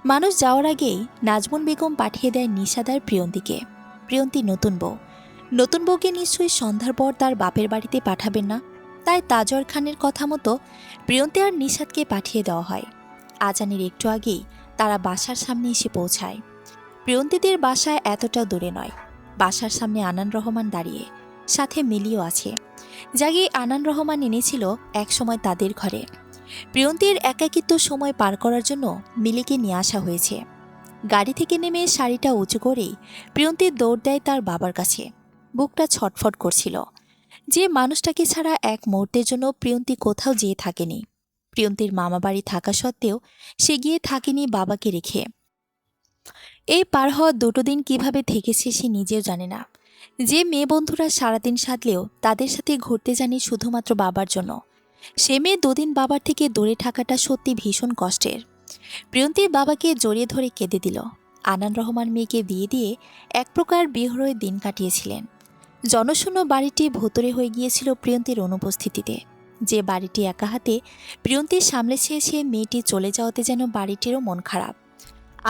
মানুষ যাওয়ার আগেই নাজমুন বেগম পাঠিয়ে দেয় নিশাদ আর প্রিয়ন্তীকে। প্রিয়ন্তী নতুন বউ, নতুন বউকে নিশ্চয়ই সন্ধ্যার পর তার বাপের বাড়িতে পাঠাবেন না, তাই তাজর খানের কথা মতো প্রিয়ন্তী আর নিশাদকে পাঠিয়ে দেওয়া হয়। আজানের একটু আগেই তারা বাসার সামনে এসে পৌঁছায়। প্রিয়ন্তীদের বাসায় এতটাও দূরে নয়, বাসার সামনে আনান রহমান দাঁড়িয়ে, সাথে মিলিও আছে, যাকে আনান রহমান এনেছিল একসময় তাদের ঘরে। প্রিয়ন্তীর একাকিত্ব সময় পার করার জন্য মিলিকে নিয়ে আসা হয়েছে। গাড়ি থেকে নেমে শাড়িটা উঁচু করেই প্রিয়ন্তী দৌড় দেয় তার বাবার কাছে। বুকটা ছটফট করছিল, যে মানুষটাকে ছাড়া এক মুহূর্তের জন্য প্রিয়ন্তী কোথাও যেয়ে থাকেনি। প্রিয়ন্তীর মামাবাড়ি থাকা সত্ত্বেও সে গিয়ে থাকেনি বাবাকে রেখে। এই পার হওয়া 2 দিন কিভাবে থেকেছে সে নিজেও জানে না। যে মেয়ে বন্ধুরা সারাদিন সাধলেও তাদের সাথে ঘুরতে জানি শুধুমাত্র বাবার জন্য, সে মেয়ে 2 দিন বাবার থেকে দূরে থাকাটা সত্যি ভীষণ কষ্টের। প্রিয়ন্তীর বাবাকে জড়িয়ে ধরে কেঁদে দিল। আনান রহমান মেয়েকে বিয়ে দিয়ে এক প্রকার বিহরয়ে দিন কাটিয়েছিলেন। জনশূন্য বাড়িটি ভুতুড়ে হয়ে গিয়েছিল প্রিয়ন্তীর অনুপস্থিতিতে। যে বাড়িটি একা হাতে প্রিয়ন্তী সামলেছে, সে মেয়েটি চলে যাওয়াতে যেন বাড়িটিরও মন খারাপ।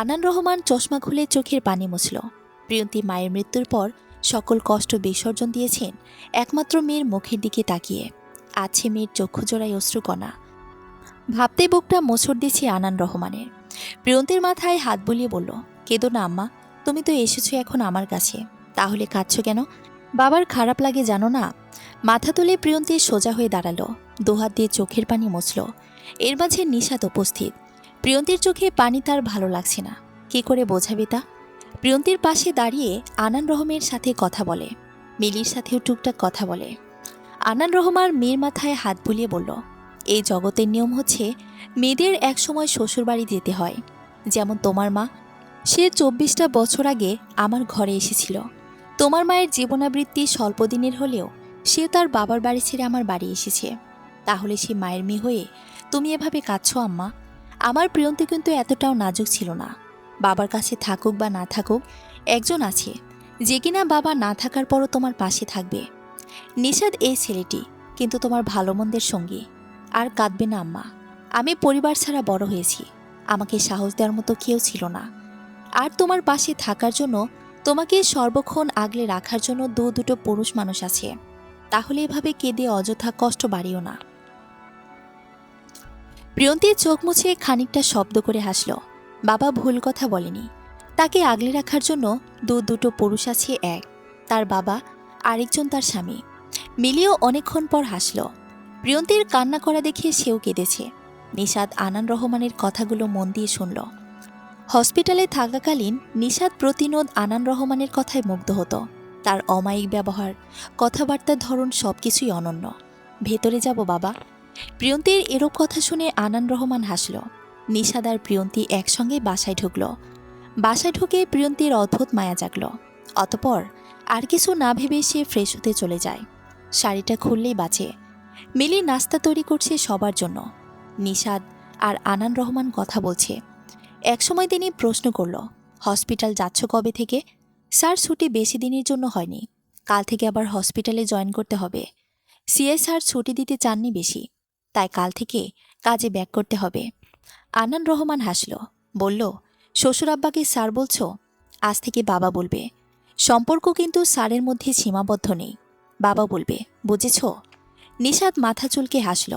আনান রহমান চশমা খুলে চোখের পানি মুছল। প্রিয়ন্তী মায়ের মৃত্যুর পর সকল কষ্ট বিসর্জন দিয়েছেন একমাত্র মেয়ের মুখের দিকে তাকিয়ে। আছে মেয়ের চক্ষু জোড়ায় অশ্রুকণা। ভাবতে বুকটা মোচড় দিচ্ছে আনান রহমানের। প্রিয়ন্তীর মাথায় হাত বুলিয়ে বলল, কেঁদো না আম্মা, তুমি তো এসেছো এখন আমার কাছে, তাহলে কাঁদছো কেন? বাবার খারাপ লাগে জানো না? মাথা তুলে প্রিয়ন্তী সোজা হয়ে দাঁড়ালো, দুহাত দিয়ে চোখের পানি মুছল। এর মাঝে নিশাদ উপস্থিত। প্রিয়ন্তীর চোখে পানি তার ভালো লাগছে না, কি করে বোঝাবে তা? প্রিয়ন্তীর পাশে দাঁড়িয়ে আনান রহমের সাথে কথা বলে, মিলির সাথেও টুকটাক কথা বলে। আনান রহমান মেয়ের মাথায় হাত বুলিয়ে বলল, এই জগতের নিয়ম হচ্ছে মেয়েদের একসময় শ্বশুরবাড়ি যেতে হয়। যেমন তোমার মা, সে 24টা বছর আগে আমার ঘরে এসেছিল। তোমার মায়ের জীবনাবৃত্তি স্বল্প দিনের হলেও সে তার বাবার বাড়ি ছেড়ে আমার বাড়ি এসেছে। তাহলে সে মায়ের মেয়ে হয়ে তুমি এভাবে কাঁদছো আম্মা? আমার প্রিয়ন্তী কিন্তু এতটাও নাজুক ছিল না। বাবার কাছে থাকুক বা না থাকুক, একজন আছে যে কিনা বাবা না থাকার পরও তোমার পাশে থাকবে। নিশাদ এই ছেলেটি কিন্তু তোমার ভালো মন্দের সঙ্গী। আর কাঁদবে না আম্মা, আমি পরিবার ছাড়া বড় হয়েছি, আমাকে সাহস দেওয়ার মতো কেউ ছিল না। আর তোমার পাশে থাকার জন্য, তোমাকে সর্বক্ষণ আগলে রাখার জন্য দুটো পুরুষ মানুষ আছে। তাহলে এভাবে কেঁদে অযথা কষ্ট বাড়িও না। প্রিয়ন্তী চোখ মুছে খানিকটা শব্দ করে হাসল। বাবা ভুল কথা বলেনি, তাকে আগলে রাখার জন্য দুটো পুরুষ আছে, এক তার বাবা, আরেকজন তার স্বামী। মিলিও অনেকক্ষণ পর হাসল। প্রিয়ন্তীর কান্না করা দেখে সেও কেঁদেছে। নিশাদ আনান রহমানের কথাগুলো মন দিয়ে শুনল। হসপিটালে থাকাকালীন নিশাদ প্রতিনোদ আনান রহমানের কথায় মুগ্ধ হতো। তার অমায়িক ব্যবহার, কথাবার্তার ধরন সবকিছুই অনন্য। ভেতরে যাব বাবা। প্রিয়ন্তীর এরূপ কথা শুনে আনান রহমান হাসল। নিশাদ আর প্রিয়ন্তী একসঙ্গে বাসায় ঢুকল। বাসায় ঢুকে প্রিয়ন্তীর অদ্ভুত মায়া জাগল। অতপর আর কিছু না ভেবে সে ফ্রেশ হতে চলে যায়। শাড়িটা খুললেই বাঁচে। মিলি নাস্তা তৈরি করছে সবার জন্য। নিশাদ আর আনান রহমান কথা বলছে। একসময় তিনি প্রশ্ন করল, হসপিটাল যাচ্ছ কবে থেকে? স্যার, ছুটি বেশি দিনের জন্য হয়নি, কাল থেকে আবার হসপিটালে জয়েন করতে হবে। সিএ স্যার ছুটি দিতে চাননি বেশি, তাই কাল থেকে কাজে ব্যাক করতে হবে। আনান রহমান হাসল, বলল, শ্বশুর আব্বাকে স্যার বলছো? আজ থেকে বাবা বলবে। সম্পর্ক কিন্তু স্যারের মধ্যে সীমাবদ্ধ নেই, বাবা বলবে, বুঝেছ? নিশাদ মাথা চুলকে হাসল।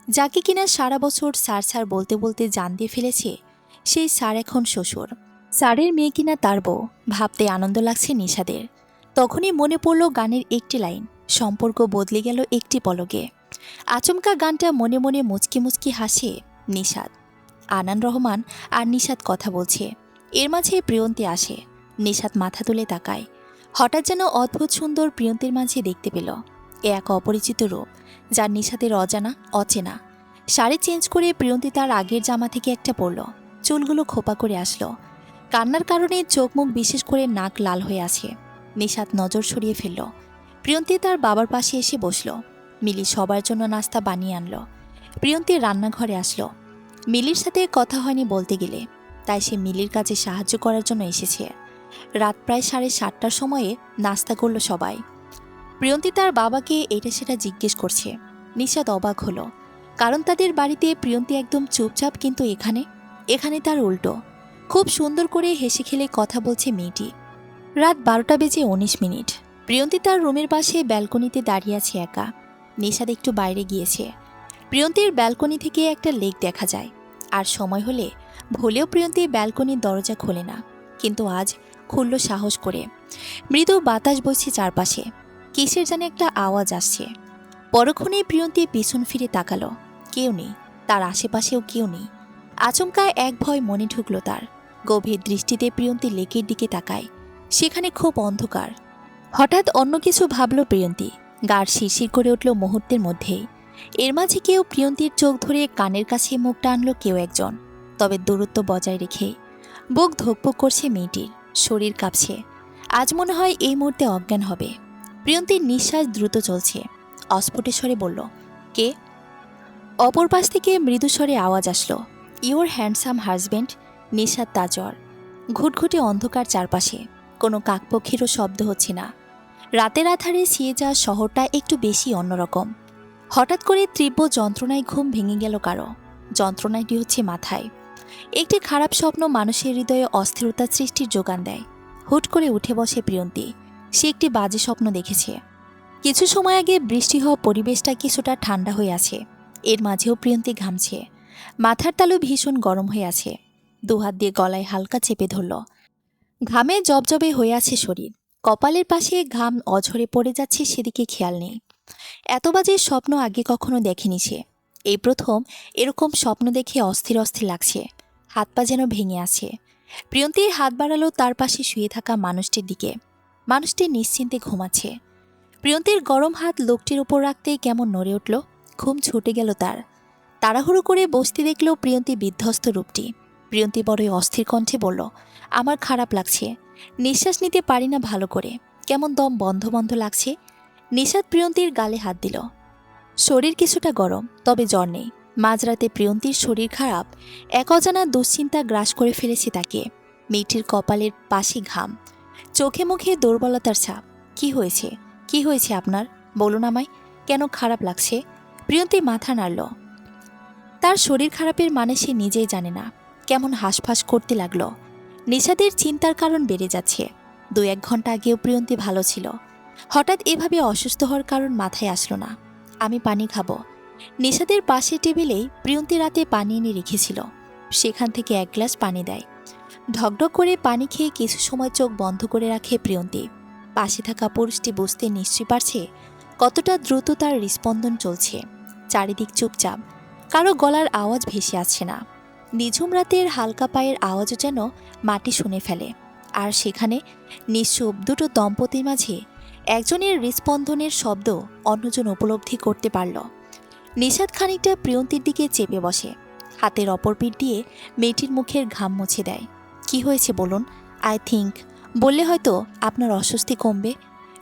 যাকে কিনা সারা বছর স্যার স্যার বলতে বলতে জান দিয়ে ফেলেছে, সেই স্যার এখন শ্বশুর। স্যারের মেয়ে কিনা তার বউ, ভাবতে আনন্দ লাগছে নিশাদের। তখনই মনে পড়ল গানের একটি লাইন, সম্পর্ক বদলে গেল একটি পলকে। আচমকা গানটা মনে মনে মুচকি মুচকি হাসে নিশাদ। আনান রহমান আর নিশাদ কথা বলছে, এর মাঝে প্রিয়ন্তী আসে। নিশাদ মাথা তুলে তাকায়। হঠাৎ যেন অদ্ভুত সুন্দর প্রিয়ন্তীর মাঝে দেখতে পেল। এ এক অপরিচিত রূপ, যার নিশাদের অজানা, অচেনা। শাড়ি চেঞ্জ করে প্রিয়ন্তী তার আগের জামা থেকে একটা পরল। চুলগুলো খোপা করে আসলো। কান্নার কারণে চোখ মুখ, বিশেষ করে নাক লাল হয়ে আছে। নিশাত নজর সরিয়ে ফেলল। প্রিয়ন্তী তার বাবার পাশে এসে বসল। মিলি সবার জন্য নাস্তা বানিয়ে আনলো। প্রিয়ন্তী রান্নাঘরে আসলো। মিলির সাথে কথা হয়নি বলতে গেলে, তাই সে মিলির কাজে সাহায্য করার জন্য এসেছে। রাত প্রায় 7:30টার সময়ে নাস্তা করলো সবাই। প্রিয়ন্তী তার বাবাকে এটা সেটা জিজ্ঞেস করছে। নিশাত অবাক হলো, কারণ তাদের বাড়িতে প্রিয়ন্তী একদম চুপচাপ, কিন্তু এখানে তার উল্টো। খুব সুন্দর করে হেসে খেলে কথা বলছে মেয়েটি। রাত 12:19। প্রিয়ন্তী তার রুমের পাশে ব্যালকনিতে দাঁড়িয়ে আছে একা। নিশাত একটু বাইরে গিয়েছে। প্রিয়ন্তীর ব্যালকনি থেকে একটা লেক দেখা যায়। আর সময় হলে ভুলেও প্রিয়ন্তী ব্যালকনির দরজা খোলে না, কিন্তু আজ খুলল সাহস করে। মৃদু বাতাস বইছে চারপাশে। কিসের জানে একটা আওয়াজ আসছে। পরক্ষণেই প্রিয়ন্তী পিছন ফিরে তাকালো। কেউ নেই, তার আশেপাশেও কেউ নেই। আচমকা এক ভয় মনে ঢুকল তার। গভীর দৃষ্টিতে প্রিয়ন্তী লেকের দিকে তাকায়। সেখানে খুব অন্ধকার। হঠাৎ অন্য কিছু ভাবল প্রিয়ন্তী। গাঢ় শিরশির করে উঠল মুহূর্তের মধ্যেই। এর মাঝে কেউ প্রিয়ন্তীর চোখ ধরে কানের কাছে মুখটা আনলো, কেউ একজন, তবে দূরত্ব বজায় রেখে। বুক ধকপক করছে মেয়েটির, শরীর কাঁপছে। আজ মনে হয় এই মুহূর্তে অজ্ঞান হবে। প্রিয়ন্তীর নিঃশ্বাস দ্রুত চলছে। অস্ফুট স্বরে বলল, কে? অপর পাশ থেকে মৃদু স্বরে আওয়াজ আসলো, ইওর হ্যান্ডসাম হাজব্যান্ড। নিশাত তাজর। ঘুটঘুটে অন্ধকার চারপাশে। কোনো কাকপক্ষীরও শব্দ হচ্ছে না। রাতের আধারে ছিয়ে যাওয়া শহরটা একটু বেশি অন্যরকম। হঠাৎ করে তীব্র যন্ত্রণায় ঘুম ভেঙে গেল কারো। যন্ত্রণাটি হচ্ছে মাথায়। একটি খারাপ স্বপ্ন মানুষের হৃদয়ে অস্থিরতার সৃষ্টির যোগান দেয়। হুট করে উঠে বসে প্রিয়ন্তী। সে একটি বাজে স্বপ্ন দেখেছে। কিছু সময় আগে বৃষ্টি হওয়া পরিবেশটা কিছুটা ঠান্ডা হয়ে আছে। এর মাঝেও প্রিয়ন্তী ঘামছে। মাথার তালু ভীষণ গরম হয়ে আছে। দুহাত দিয়ে গলায় হালকা চেপে ধরল। ঘামে জবজবে হয়ে আছে শরীর। কপালের পাশে ঘাম অঝরে পড়ে যাচ্ছে, সেদিকে খেয়াল নেই। এত বাজে স্বপ্ন আগে কখনো দেখেনি সে। এই প্রথম এরকম স্বপ্ন দেখে অস্থির অস্থির লাগছে। হাত পা যেন ভেঙে আছে। প্রিয়ন্তীর হাত বাড়ালো তার পাশে শুয়ে থাকা মানুষটির দিকে। মানুষটি নিশ্চিন্তে ঘুমাচ্ছে। প্রিয়ন্তীর গরম হাত লোকটির উপর রাখতেই কেমন নড়ে উঠল। ঘুম ছুটে গেল তার। তাড়াহুড়ো করে বসতে দেখল প্রিয়ন্তী বিধ্বস্ত রূপটি। প্রিয়ন্তী বড়ই অস্থির কণ্ঠে বলল, আমার খারাপ লাগছে। নিঃশ্বাস নিতে পারি না ভালো করে। কেমন দম বন্ধ বন্ধ লাগছে। নিশাত প্রিয়ন্তীর গালে হাত দিল। শরীর কিছুটা গরম, তবে জ্বর নেই। মাঝরাতে প্রিয়ন্তীর শরীর খারাপ। এক অজানা দুশ্চিন্তা গ্রাস করে ফেলেছে তাকে। মেয়েটির কপালের পাশে ঘাম, চোখে মুখে দুর্বলতার ছাপ। কি হয়েছে? কি হয়েছে আপনার? বলুন আমায়, কেন খারাপ লাগছে? প্রিয়ন্তী মাথা নাড়ল। তার শরীর খারাপের মানে সে নিজেই জানে না। কেমন হাঁসফাঁস করতে লাগল। নিশাদের চিন্তার কারণ বেড়ে যাচ্ছে। 2-1 ঘন্টা আগেও প্রিয়ন্তী ভালো ছিল। হঠাৎ এভাবে অসুস্থ হওয়ার কারণ মাথায় আসলো না। আমি পানি খাবো। নিশাদের পাশের টেবিলেই প্রিয়ন্তী রাতে পানি এনে রেখেছিল। সেখান থেকে 1 গ্লাস পানি দেয়। ঢকঢক করে পানি খেয়ে কিছু সময় চোখ বন্ধ করে রাখে প্রিয়ন্তী। পাশে থাকা পুরুষটি বুঝতে নিশ্চয়ই পারছে কতটা দ্রুত তার হৃস্পন্দন চলছে। চারিদিক চুপচাপ, কারো গলার আওয়াজ ভেসে আসছে না। নিঝুম রাতের হালকা পায়ের আওয়াজও যেন মাটি শুনে ফেলে। আর সেখানে নিশ্চুপ দুটো দম্পতির মাঝে একজনের হৃস্পন্দনের শব্দ অন্যজন উপলব্ধি করতে পারল। নিশাত খানিকটা প্রিয়ন্তীর দিকে চেপে বসে। হাতের অপর পিঠ দিয়ে মেয়েটির মুখের ঘাম মুছে দেয়। কি হয়েছে বলুন? আই থিঙ্ক বললে হয়তো আপনার অস্বস্তি কমবে।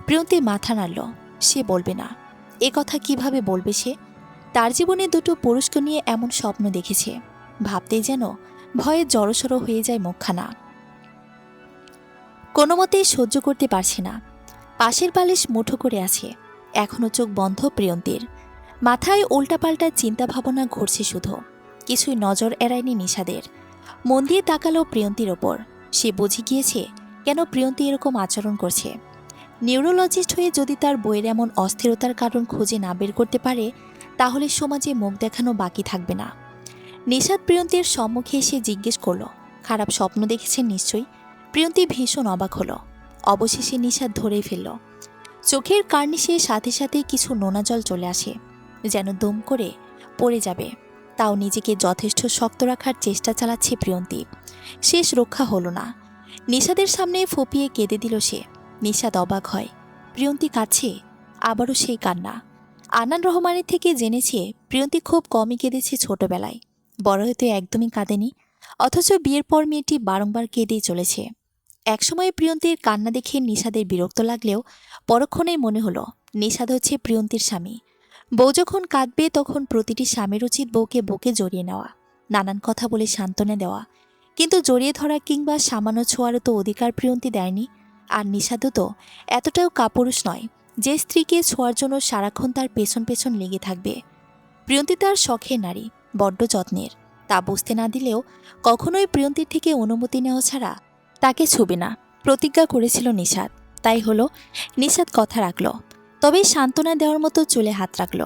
প্রিয়ন্তী মাথা নাড়ল। সে বলবে না। এ কথা কিভাবে বলবে সে? তার জীবনে দুটো পুরুষকে নিয়ে এমন স্বপ্ন দেখেছে। ভাবতেই যেন ভয়ে জড়সড় হয়ে যায় মুখখানা। কোনো মতেই সহ্য করতে পারছে না। পাশের বালিশ মুঠো করে আছে। এখনো চোখ বন্ধ প্রিয়ন্তীর। মাথায় উল্টাপাল্টা চিন্তা ভাবনা ঘুরছে শুধু। কিছুই নজর এড়ায়নি নিশাদের। মন দিয়ে তাকালো প্রিয়ন্তীর ওপর। সে বুঝে গিয়েছে কেন প্রিয়ন্তী এরকম আচরণ করছে। নিউরোলজিস্ট হয়ে যদি তার বইয়ের এমন অস্থিরতার কারণ খুঁজে না বের করতে পারে, তাহলে সমাজে মুখ দেখানো বাকি থাকবে না। নিশাদ প্রিয়ন্তীর সম্মুখে এসে জিজ্ঞেস করল, খারাপ স্বপ্ন দেখেছেন নিশ্চয়ই? প্রিয়ন্তী ভীষণ অবাক হলো। অবশেষে নিশাদ ধরেই ফেলল। চোখের কার্নিশে সাথে সাথে কিছু নোনা জল চলে আসে, যেন দুম করে পড়ে যাবে। তাও নিজেকে যথেষ্ট শক্ত রাখার চেষ্টা চালাচ্ছে প্রিয়ন্তী। শেষ রক্ষা হলো না। নিশাদের সামনে ফুপিয়ে কেঁদে দিল সে। নিশাদ অবাক হয়। প্রিয়ন্তী কাছে আবারও সেই কান্না। আনান রহমানের থেকে জেনেছে প্রিয়ন্তী খুব কমই কেঁদেছে ছোটবেলায়। বড় হতে একদমই কাঁদেনি। অথচ বিয়ের পর মেয়েটি বারংবার কেঁদেই চলেছে। একসময় প্রিয়ন্তীর কান্না দেখে নিশাদের বিরক্ত লাগলেও পরক্ষণেই মনে হলো নিশাদ হচ্ছে প্রিয়ন্তীর স্বামী। বউ যখন কাঁদবে তখন প্রতিটি স্বামীর উচিত বউকে বুকে জড়িয়ে নেওয়া, নানান কথা বলে সান্ত্বনা দেওয়া। কিন্তু জড়িয়ে ধরা কিংবা সামান্য ছোঁয়ারও তো অধিকার প্রিয়ন্তী দেয়নি। আর নিশাদও তো এতটাও কাপুরুষ নয় যে স্ত্রীকে ছোঁয়ার জন্য সারাক্ষণ তার পেছন পেছন লেগে থাকবে। প্রিয়ন্তী তার শখের নারী, বড্ড যত্নের। তা বুঝতে না দিলেও কখনোই প্রিয়ন্তীর থেকে অনুমতি নেওয়া ছাড়া তাকে ছুবে না প্রতিজ্ঞা করেছিল নিশাদ। তাই হলো, নিশাদ কথা রাখল, তবে সান্ত্বনা দেওয়ার মতো চুলে হাত রাখল।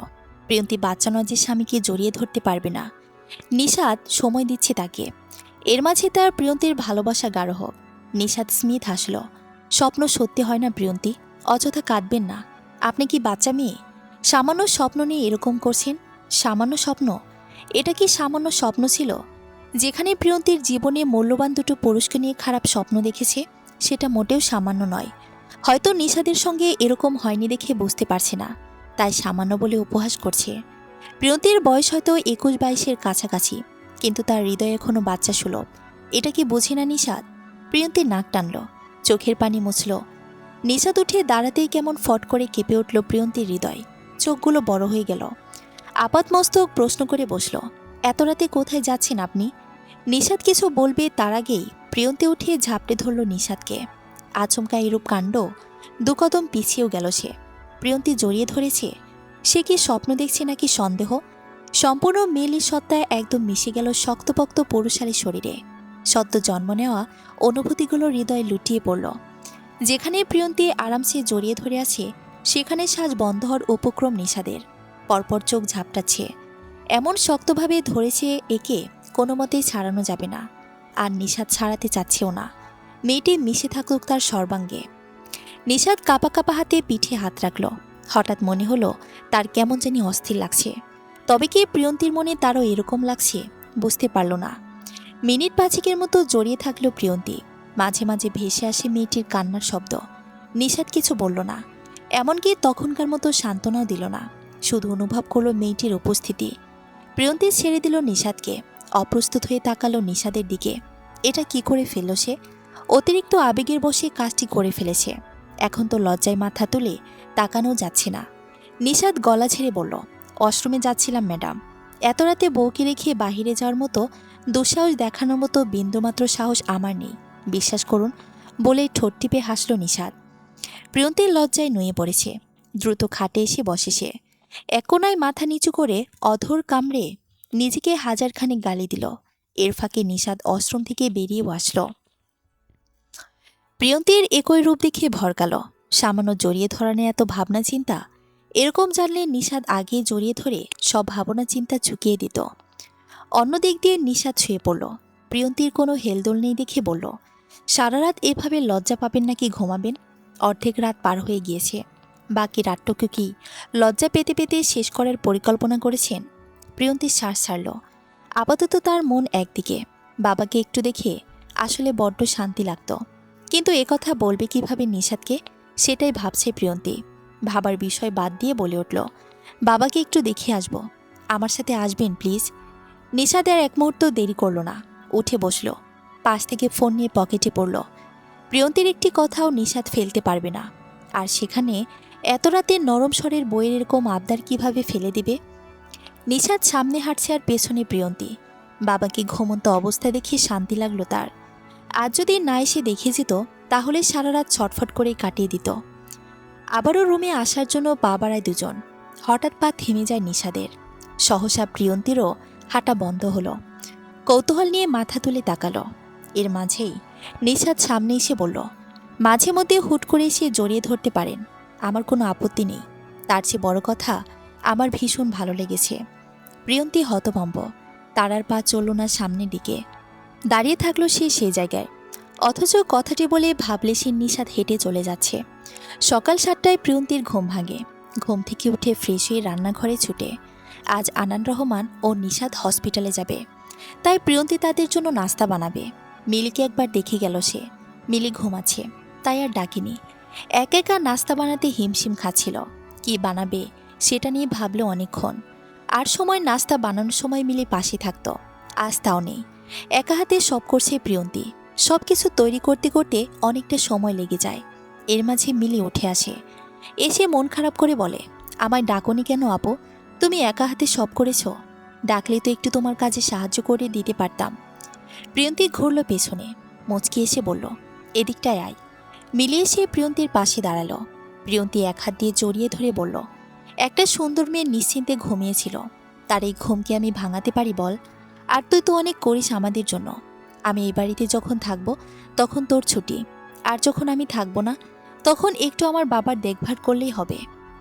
প্রিয়ন্তী বাচ্চা নয় যে স্বামীকে জড়িয়ে ধরতে পারবে না। নিশাদ সময় দিচ্ছে তাকে। এর মাঝে তার প্রিয়ন্তীর ভালোবাসা গাঢ় হোক। নিশাদ স্মিথ হাসল। স্বপ্ন সত্যি হয় না প্রিয়ন্তী, অযথা কাঁদবেন না। আপনি কি বাচ্চা মেয়ে? সামান্য স্বপ্ন নিয়ে এরকম করছেন? সামান্য স্বপ্ন? এটা কি সামান্য স্বপ্ন ছিল? যেখানে প্রিয়ন্তীর জীবনে মূল্যবান দুটো পুরুষকে নিয়ে খারাপ স্বপ্ন দেখেছে, সেটা মোটেও সামান্য নয়। হয়তো নিশাদের সঙ্গে এরকম হয়নি দেখে বুঝতে পারছে না, তাই সামান্য বলে উপহাস করছে। প্রিয়ন্তীর বয়স হয়তো 21-22-এর কাছাকাছি, কিন্তু তার হৃদয় এখনো বাচ্চা সুলভ। এটা কি বুঝি না নিশাদ? প্রিয়ন্তীর নাক টানল, চোখের পানি মুছল। নিশাদ উঠে দাঁড়াতেই কেমন ফট করে কেঁপে উঠল প্রিয়ন্তীর হৃদয়। চোখগুলো বড় হয়ে গেল। আপাতমস্তক প্রশ্ন করে বসল, এত রাতে কোথায় যাচ্ছেন আপনি? নিশাদ কিছু বলবে তার আগেই প্রিয়ন্তী উঠে ঝাপটে ধরল নিশাদকে। আচমকা এরূপ কাণ্ড, দুকদম পিছিয়েও গেল সে। প্রিয়ন্তী জড়িয়ে ধরেছে। সে কি স্বপ্ন দেখছে নাকি সন্দেহ? সম্পূর্ণ মেয়েলি সত্তায় একদম মিশে গেল শক্তপোক্ত পুরুষালী শরীরে। সদ্য জন্ম নেওয়া অনুভূতিগুলো হৃদয়ে লুটিয়ে পড়ল। যেখানে প্রিয়ন্তী আরামসে জড়িয়ে ধরে আছে, সেখানে শ্বাস বন্ধ হওয়ার উপক্রম নিশাদের। পরপর চোখ ঝাপটাচ্ছে। এমন শক্তভাবে ধরেছে একে কোনো মতেই ছাড়ানো যাবে না। আর নিশাদ ছাড়াতে চাচ্ছেও না। মেয়েটি মিশে থাকুক তার সর্বাঙ্গে। নিশাদ কাঁপা কাঁপা হাতে পিঠে হাত রাখল। হঠাৎ মনে হলো তার কেমন জানি অস্থির লাগছে। তবে কি প্রিয়ন্তীর মনে তারও এরকম লাগছে বুঝতে পারল না। মিনিট 5-এর মতো জড়িয়ে থাকলো প্রিয়ন্তী। মাঝে মাঝে ভেসে আসে মেয়েটির কান্নার শব্দ। নিশাদ কিছু বলল না, এমনকি তখনকার মতো সান্ত্বনাও দিল না। শুধু অনুভব করলো মেয়েটির উপস্থিতি। প্রিয়ন্তী ছেড়ে দিল নিশাদকে। অপ্রস্তুত হয়ে তাকালো নিশাদের দিকে। এটা কি করে ফেলল সে? অতিরিক্ত আবেগের বশে কাজটি করে ফেলেছে। এখন তো লজ্জায় মাথা তুলে তাকানো যাচ্ছে না। নিশাদ গলা ছেড়ে বলল, ওয়াশরুমে যাচ্ছিলাম ম্যাডাম। এত রাতে বউকে রেখে বাহিরে যাওয়ার মতো দুঃসাহস দেখানোর মতো বিন্দুমাত্র সাহস আমার নেই, বিশ্বাস করুন, বলেই ঠোঁট টিপে হাসল নিশাদ। প্রিয়ন্তীর লজ্জায় নুয়ে পড়েছে। দ্রুত খাটে এসে বসে সে। এক কোনায় মাথা নিচু করে অধর কামড়ে নিজেকে হাজারখানেক গালি দিল। এর ফাঁকে নিশাদ ওয়াশরুম থেকে বেরিয়েও আসলো। প্রিয়ন্তীর একই রূপ দেখে ভরকাল। সামান্য জড়িয়ে ধরানে এত ভাবনা চিন্তা। এরকম জানলে নিশাদ আগে জড়িয়ে ধরে সব ভাবনা চিন্তা চুকিয়ে দিত। অন্য দিক দিয়ে নিশাদ শুয়ে পড়ল। প্রিয়ন্তীর কোনো হেলদোল নেই দেখে বলল, সারা রাত এভাবে লজ্জা পাবেন নাকি ঘুমাবেন? অর্ধেক রাত পার হয়ে গিয়েছে। বাকি রাতটুকু কি লজ্জা পেতে পেতে শেষ করার পরিকল্পনা করেছেন? প্রিয়ন্তী শ্বাস ছাড়ল। আপাতত তার মন একদিকে। বাবাকে একটু দেখে আসলে বড্ড শান্তি লাগত। কিন্তু একথা বলবে কিভাবে নিশাদকে, সেটাই ভাবছে প্রিয়ন্তী। ভাবার বিষয় বাদ দিয়ে বলে উঠল, বাবাকে একটু দেখে আসব। আমার সাথে আসবেন প্লিজ? নিশাদ আর এক মুহূর্ত দেরি করল না, উঠে বসল। পাশ থেকে ফোন নিয়ে পকেটে পড়ল। প্রিয়ন্তীর একটি কথাও নিশাদ ফেলতে পারবে না। আর সেখানে এত রাতে নরম স্বরের বইয়ের এরকম আবদার কিভাবে ফেলে দিবে? নিশাদ সামনে হাঁটছে আর পেছনে প্রিয়ন্তী। বাবাকে ঘুমন্ত অবস্থা দেখে শান্তি লাগলো তার। আজ যদি না এসে দেখে যেত, তাহলে সারা রাত ছটফট করে কাটিয়ে দিত। আবারও রুমে আসার জন্য পা বাড়ায় দুজন। হঠাৎ পা থেমে যায় নিশাদের। সহসা প্রিয়ন্তীরও হাঁটা বন্ধ হলো। কৌতূহল নিয়ে মাথা তুলে তাকালো। এর মাঝেই নিশাদ সামনে এসে বলল, মাঝে মধ্যে হুট করে এসে জড়িয়ে ধরতে পারেন, আমার কোনো আপত্তি নেই। তার চেয়ে বড় কথা, আমার ভীষণ ভালো লেগেছে। প্রিয়ন্তী হতভম্ব। তারার পা চলল না সামনের দিকে। দাঁড়িয়ে থাকলো সে সেই জায়গায়। অথচ কথাটি বলে ভাবলেশীন নিশাদ হেঁটে চলে যাচ্ছে। সকাল 7টায় প্রিয়ন্তীর ঘুম ভাঙে। ঘুম থেকে উঠে ফ্রেশ হয়ে রান্নাঘরে ছুটে। আজ আনান রহমান ও নিশাদ হসপিটালে যাবে, তাই প্রিয়ন্তী তাদের জন্য নাস্তা বানাবে। মিলিকে একবার দেখে গেল সে। মিলি ঘুমাচ্ছে, তাই আর ডাকেনি। একা একা নাস্তা বানাতে হিমশিম খাচ্ছিল। কি বানাবে সেটা নিয়ে ভাবলো অনেকক্ষণ। আর সময় নাস্তা বানানোর সময় মিলি পাশে থাকতো, আজ তাও নেই। একা হাতে সব করছে প্রিয়ন্তী। সব কিছু তৈরি করতে করতে অনেকটা সময় লেগে যায়। এর মাঝে মিলি উঠে আসে। এসে মন খারাপ করে বলে, আমায় ডাকনি কেন আপু? তুমি একা হাতে সব করেছ। ডাকলে তো একটু তোমার কাজে সাহায্য করে দিতে পারতাম। প্রিয়ন্তী ঘুরল পেছনে, মুচকি এসে বলল, এদিকটায় আয়। মিলি এসে প্রিয়ন্তীর পাশে দাঁড়ালো। প্রিয়ন্তী এক হাত দিয়ে জড়িয়ে ধরে বলল, একটা সুন্দর মেয়ে নিশ্চিন্তে ঘুমিয়েছিল, তার এই ঘুমকে আমি ভাঙাতে পারি বল? আর তুই তো অনেক করিস আমাদের জন্য। আমি এই বাড়িতে যখন থাকবো তখন তোর ছুটি, আর যখন আমি থাকবো না তখন একটু আমার বাবার দেখভাল করলেই হবে।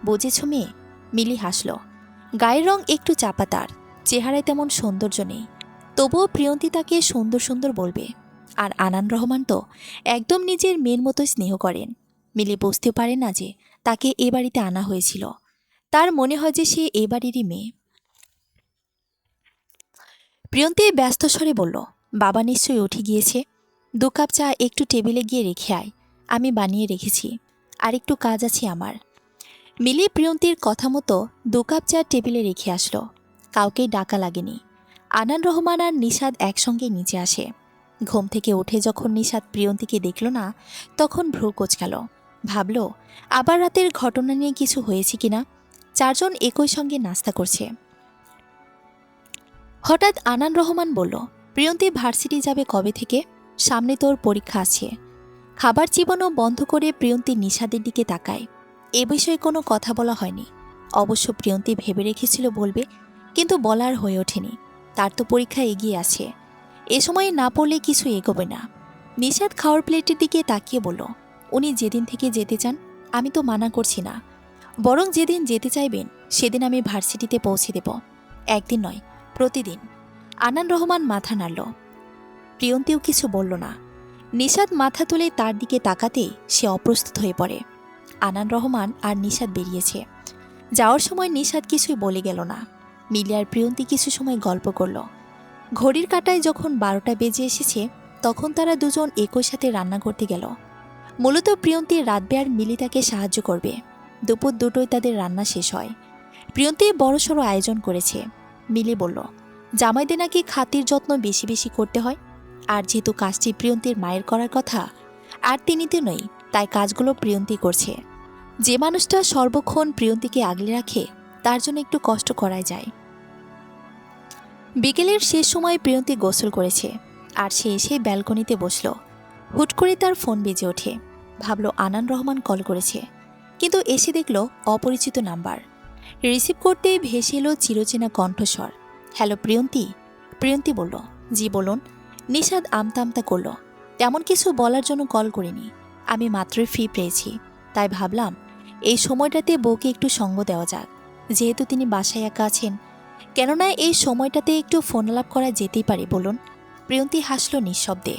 বুঝেছ মেয়ে? মিলি হাসল। গায়ের রং একটু চাপা, তার চেহারায় তেমন সৌন্দর্য নেই, তবুও প্রিয়ন্তী তাকে সুন্দর সুন্দর বলবে। আর আনান রহমান তো একদম নিজের মেয়ের মতো স্নেহ করেন। মিলি বুঝতে পারে না যে তাকে এ বাড়িতে আনা হয়েছিল। তার মনে হয় যে সে এ বাড়িরই মেয়ে। প্রিয়ন্তী ব্যস্ত স্বরে বলল, বাবা নিশ্চয়ই উঠে গিয়েছে। 2 কাপ চা একটু টেবিলে গিয়ে রেখে আয়, আমি বানিয়ে রেখেছি। আর একটু কাজ আছে আমার। মিলি প্রিয়ন্তীর কথা মতো 2 কাপ চা টেবিলে রেখে আসলো। কাউকেই ডাকা লাগেনি। আনান রহমান আর নিশাদ একসঙ্গে নিচে আসে। ঘুম থেকে উঠে যখন নিশাদ প্রিয়ন্তীকে দেখল না, তখন ভ্রু কোঁচকাল। ভাবল, আবার রাতের ঘটনা নিয়ে কিছু হয়েছে কিনা। 4 জন একই সঙ্গে নাস্তা করছে। হঠাৎ আনান রহমান বলল, প্রিয়ন্তী ভার্সিটি যাবে কবে থেকে? সামনে তোর পরীক্ষা আছে। খাবার চিবানো বন্ধ করে প্রিয়ন্তী নিশাদের দিকে তাকায়। এ বিষয়ে কোনো কথা বলা হয়নি। অবশ্য প্রিয়ন্তী ভেবে রেখেছিল বলবে, কিন্তু বলার হয়ে ওঠেনি। তার তো পরীক্ষা এগিয়ে আছে, এ সময়ে না পড়লে কিছু এগোবে না। নিশাদ খাওয়ার প্লেটের দিকে তাকিয়ে বলল, উনি যেদিন থেকে যেতে চান আমি তো মানা করছি না, বরং যেদিন যেতে চাইবেন সেদিন আমি ভার্সিটিতে পৌঁছে দেব। একদিন নয়, প্রতিদিন। আনান রহমান মাথা নাড়ল। প্রিয়ন্তীও কিছু বলল না। নিশাদ মাথা তুলে তার দিকে তাকাতেই সে অপ্রস্তুত হয়ে পড়ে। আনান রহমান আর নিশাদ বেরিয়েছে। যাওয়ার সময় নিশাদ কিছুই বলে গেল না। মিলি আর প্রিয়ন্তী কিছু সময় গল্প করল। ঘড়ির কাঁটায় যখন 12টা বেজে এসেছে, তখন তারা দুজন একই সাথে রান্না করতে গেল। মূলত প্রিয়ন্তী রাঁধবে আর মিলি তাকে সাহায্য করবে। দুপুর 2টোয় তাদের রান্না শেষ হয়। প্রিয়ন্তী বড়সড় আয়োজন করেছে। মিলি বলল, জামাইদের নাকি খাতির যত্ন বেশি বেশি করতে হয়। আর যেহেতু কাজটি প্রিয়ন্তীর মায়ের করার কথা, আর তিনি তো নই, তাই কাজগুলো প্রিয়ন্তী করছে। যে মানুষটা সর্বক্ষণ প্রিয়ন্তীকে আগলে রাখে, তার জন্য একটু কষ্ট করাই যায়। বিকেলের শেষ সময় প্রিয়ন্তী গোসল করেছে, আর সে এসে ব্যালকনিতে বসল। হুট করে তার ফোন বেজে ওঠে। ভাবল আনান রহমান কল করেছে, কিন্তু এসে দেখল অপরিচিত নাম্বার। রিসিভ করতেই ভেসে এলো চিরচেনা কণ্ঠস্বর, হ্যালো প্রিয়ন্তী। প্রিয়ন্তী বলল, জি বলুন। নিশাদ আমতা আমতা করল, তেমন কিছু বলার জন্য কল করিনি, আমি মাত্রই ফ্রি পেয়েছি, তাই ভাবলাম এই সময়টাতে বউকে একটু সঙ্গ দেওয়া যাক, যেহেতু তিনি বাসায় একা আছেন। কেননা এই সময়টাতে একটু ফোন আলাপ করা যেতেই পারে বলুন। প্রিয়ন্তী হাসল নিঃশব্দে।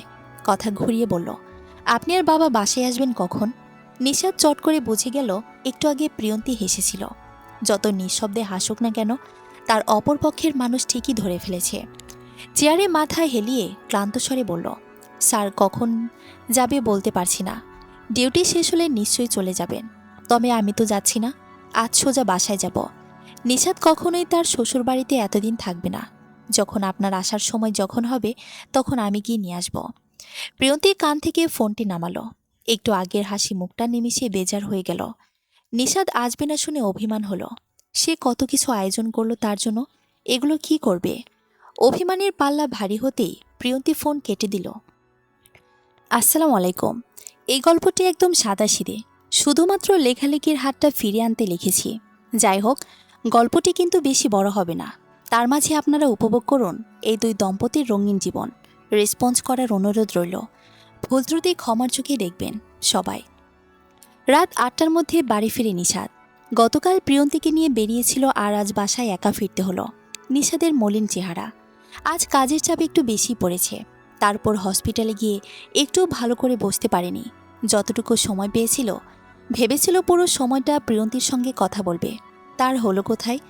কথা ঘুরিয়ে বলল, আপনি আর বাবা বাসায় আসবেন কখন? নিশাদ চট করে বুঝে গেল একটু আগে প্রিয়ন্তী হেসেছিল। যত নিঃশব্দে হাসুক না কেন, তার অপর পক্ষের মানুষ ঠিকই ধরে ফেলেছে। চেয়ারে মাথা হেলিয়ে ক্লান্ত স্বরে বলল, স্যার কখন যাবে বলতে পারছি না, ডিউটি শেষ হলে নিশ্চয়ই চলে যাবেন। তবে আমি তো যাচ্ছি না, আজ সোজা বাসায় যাব। নিশাদ কখনোই তার শ্বশুরবাড়িতে এতদিন থাকবে না। যখন আপনার আসার সময় যখন হবে, তখন আমি গিয়ে নিয়ে আসব। প্রিয়ন্তী কান থেকে ফোনটি নামালো। একটু আগের হাসি মুখটা নিমিষে বেজার হয়ে গেল। নিশাদ আসবে না শুনে অভিমান হলো। সে কত কিছু আয়োজন করলো তার জন্য, এগুলো কি করবে? অভিমানের পাল্লা ভারী হতেই প্রিয়ন্তী ফোন কেটে দিল। আসসালামু আলাইকুম। এই গল্পটি একদম সাদাসিধে, শুধুমাত্র লেখালেখির হাতটা ফিরিয়ে আনতে লিখেছি। যাই হোক, গল্পটি কিন্তু বেশি বড় হবে না। তার মাঝে আপনারা উপভোগ করুন এই 2 দম্পতির রঙিন জীবন। রেসপন্স করার অনুরোধ রইল। ভুল ত্রুটি ক্ষমার চোখে দেখবেন সবাই। রাত 8টার মধ্যে বাড়ি ফিরে নিশাদ। গতকাল প্রিয়ন্তীকে নিয়ে বেরিয়েছিল, আর আজ বাসায় একা ফিরতে হলো। নিশাদের মলিন চেহারা। আজ কাজের চাপ একটু বেশি পড়েছে। তারপর হসপিটালে গিয়ে একটু ভালো করে বসতে পারেনি। যতটুকু সময় পেয়েছিল, ভেবেছিল পুরো সময়টা প্রিয়ন্তীর সঙ্গে কথা বলবে। তার হলো কোথায়?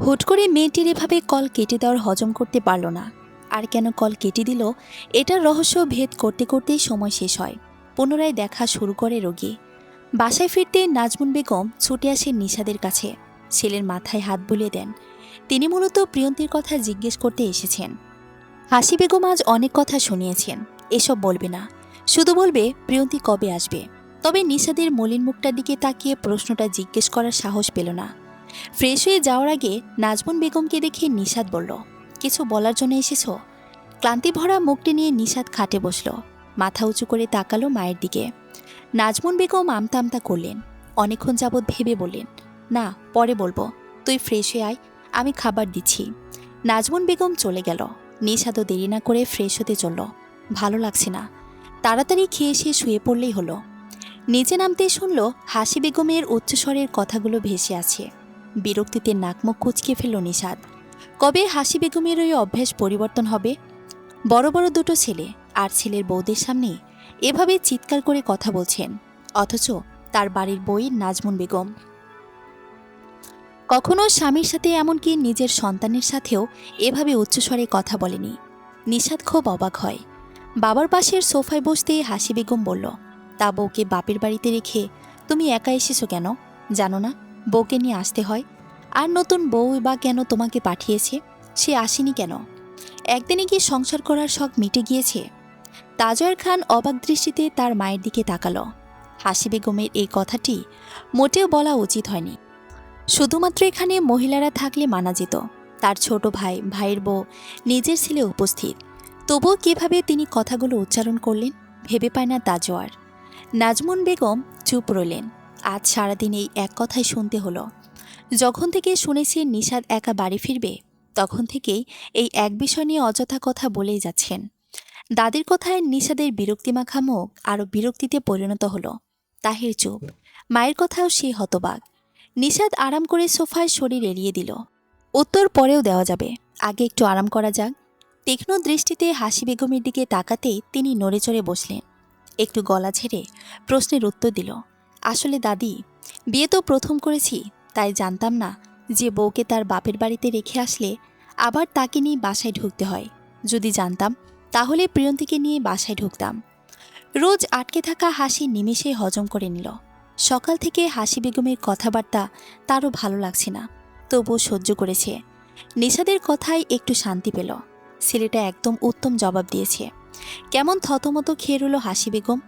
হুট করে মেয়েটির এভাবে কল কেটে দেওয়ার হজম করতে পারল না। আর কেন কল কেটে দিল, এটার রহস্য ভেদ করতে করতেই সময় শেষ হয়। পুনরায় দেখা শুরু করে রোগী। বাসায় ফিরতে নাজমুন বেগম ছুটে আসেন নিশাদের কাছে। ছেলের মাথায় হাত বুলিয়ে দেন। তিনি মূলত প্রিয়ন্তীর কথা জিজ্ঞেস করতে এসেছেন। হাসি বেগম আজ অনেক কথা শুনিয়েছেন, এসব বলবে না, শুধু বলবে প্রিয়ন্তী কবে আসবে। তবে নিশাদের মলিন মুখটার দিকে তাকিয়ে প্রশ্নটা জিজ্ঞেস করার সাহস পেল না। ফ্রেশ হয়ে যাওয়ার আগে নাজমুন বেগমকে দেখে নিশাদ বলল, কিছু বলার জন্য এসেছো? ক্লান্তি ভরা মুখটি নিয়ে নিশাদ খাটে বসল, মাথা উঁচু করে তাকালো মায়ের দিকে। নাজমুন বেগম আমতা আমতা করলেন, অনেকক্ষণ যাবৎ ভেবে বললেন, না পরে বলবো, তুই ফ্রেশ হয়ে আয়, আমি খাবার দিচ্ছি। নাজমুন বেগম চলে গেল। নিশাদও দেরি না করে ফ্রেশ হতে চলল। ভালো লাগছে না, তাড়াতাড়ি খেয়ে এসে শুয়ে পড়লেই হলো। নিচে নামতেই শুনল হাসি বেগমের উচ্চস্বরের কথাগুলো ভেসে আছে। বিরক্তিতে নাকমুখ কুঁচকে ফেলল নিশাদ। কবে হাসি বেগমের ওই অভ্যাস পরিবর্তন হবে? বড় বড় দুটো ছেলে আর ছেলের বউদের সামনে এভাবে চিৎকার করে কথা বলছেন, অথচ তার বাড়ির বই নাজমুন বেগম। কখনো স্বামীর সাথে, এমনকি নিজের সন্তানের সাথেও এভাবে উচ্চস্বরে কথা বলেনি। নিশাদ খুব অবাক হয়। বাবার পাশের সোফায় বসতেই হাসি বেগম বলল, তা বউকে বাপের বাড়িতে রেখে তুমি একা এসেছো কেন? জানো না বউকে নিয়ে আসতে হয়? আর নতুন বউ বা কেন তোমাকে পাঠিয়েছে? সে আসেনি কেন? একদিনে কি সংসার করার শখ মিটে গিয়েছে? তাজওয়ার খান অবাক দৃষ্টিতে তার মায়ের দিকে তাকালো। হাসি বেগমের এই কথাটি মোটেও বলা উচিত হয়নি। শুধুমাত্র এখানে মহিলারা থাকলে মানা যেত। তার ছোট ভাই, ভাইয়ের বউ, নিজের ছেলে উপস্থিত, তবুও কিভাবে তিনি কথাগুলো উচ্চারণ করলেন ভেবে পায় না তাজওয়ার। নাজমুন বেগম চুপ রইলেন। আজ সারাদিন এই এক কথাই শুনতে হলো। যখন থেকে শুনেছি নিশাদ একা বাড়ি ফিরবে, তখন থেকেই এই এক বিষয় নিয়ে অযথা কথা বলেই যাচ্ছেন। দাদির কথায় নিশাদের বিরক্তিমাখা মুখ আরও বিরক্তিতে পরিণত হলো। তাহির চুপ, মায়ের কথাও সে হতবাক। নিশাদ আরাম করে সোফায় শরীর এড়িয়ে দিল। উত্তর পরেও দেওয়া যাবে, আগে একটু আরাম করা যাক। তীক্ষ্ণ দৃষ্টিতে হাসি বেগমের দিকে তাকাতেই তিনি নড়ে চড়ে বসলেন। একটু গলা ছেড়ে প্রশ্নের উত্তর দিল, আসলে দাদি, বিয়ে তো প্রথম করেছি, তাই জানতাম না যে বউকে তার বাপের বাড়িতে রেখে আসলে আবার তাকে নিয়ে বাসায় ঢুকতে হয়। যদি জানতাম তাহলে প্রিয়ন্তীকে নিয়ে বাসায় ঢুকতাম। রোজ আটকে থাকা হাসি নিমেষে হজম করে নিল। সকাল থেকে হাসি বেগমের কথাবার্তা তারও ভালো লাগছে না, তবুও সহ্য করেছে। নিশাদের কথায় একটু শান্তি পেল। ছেলেটা একদম উত্তম জবাব দিয়েছে। কেমন থতমত খেয়ে রইল হাসি বেগম।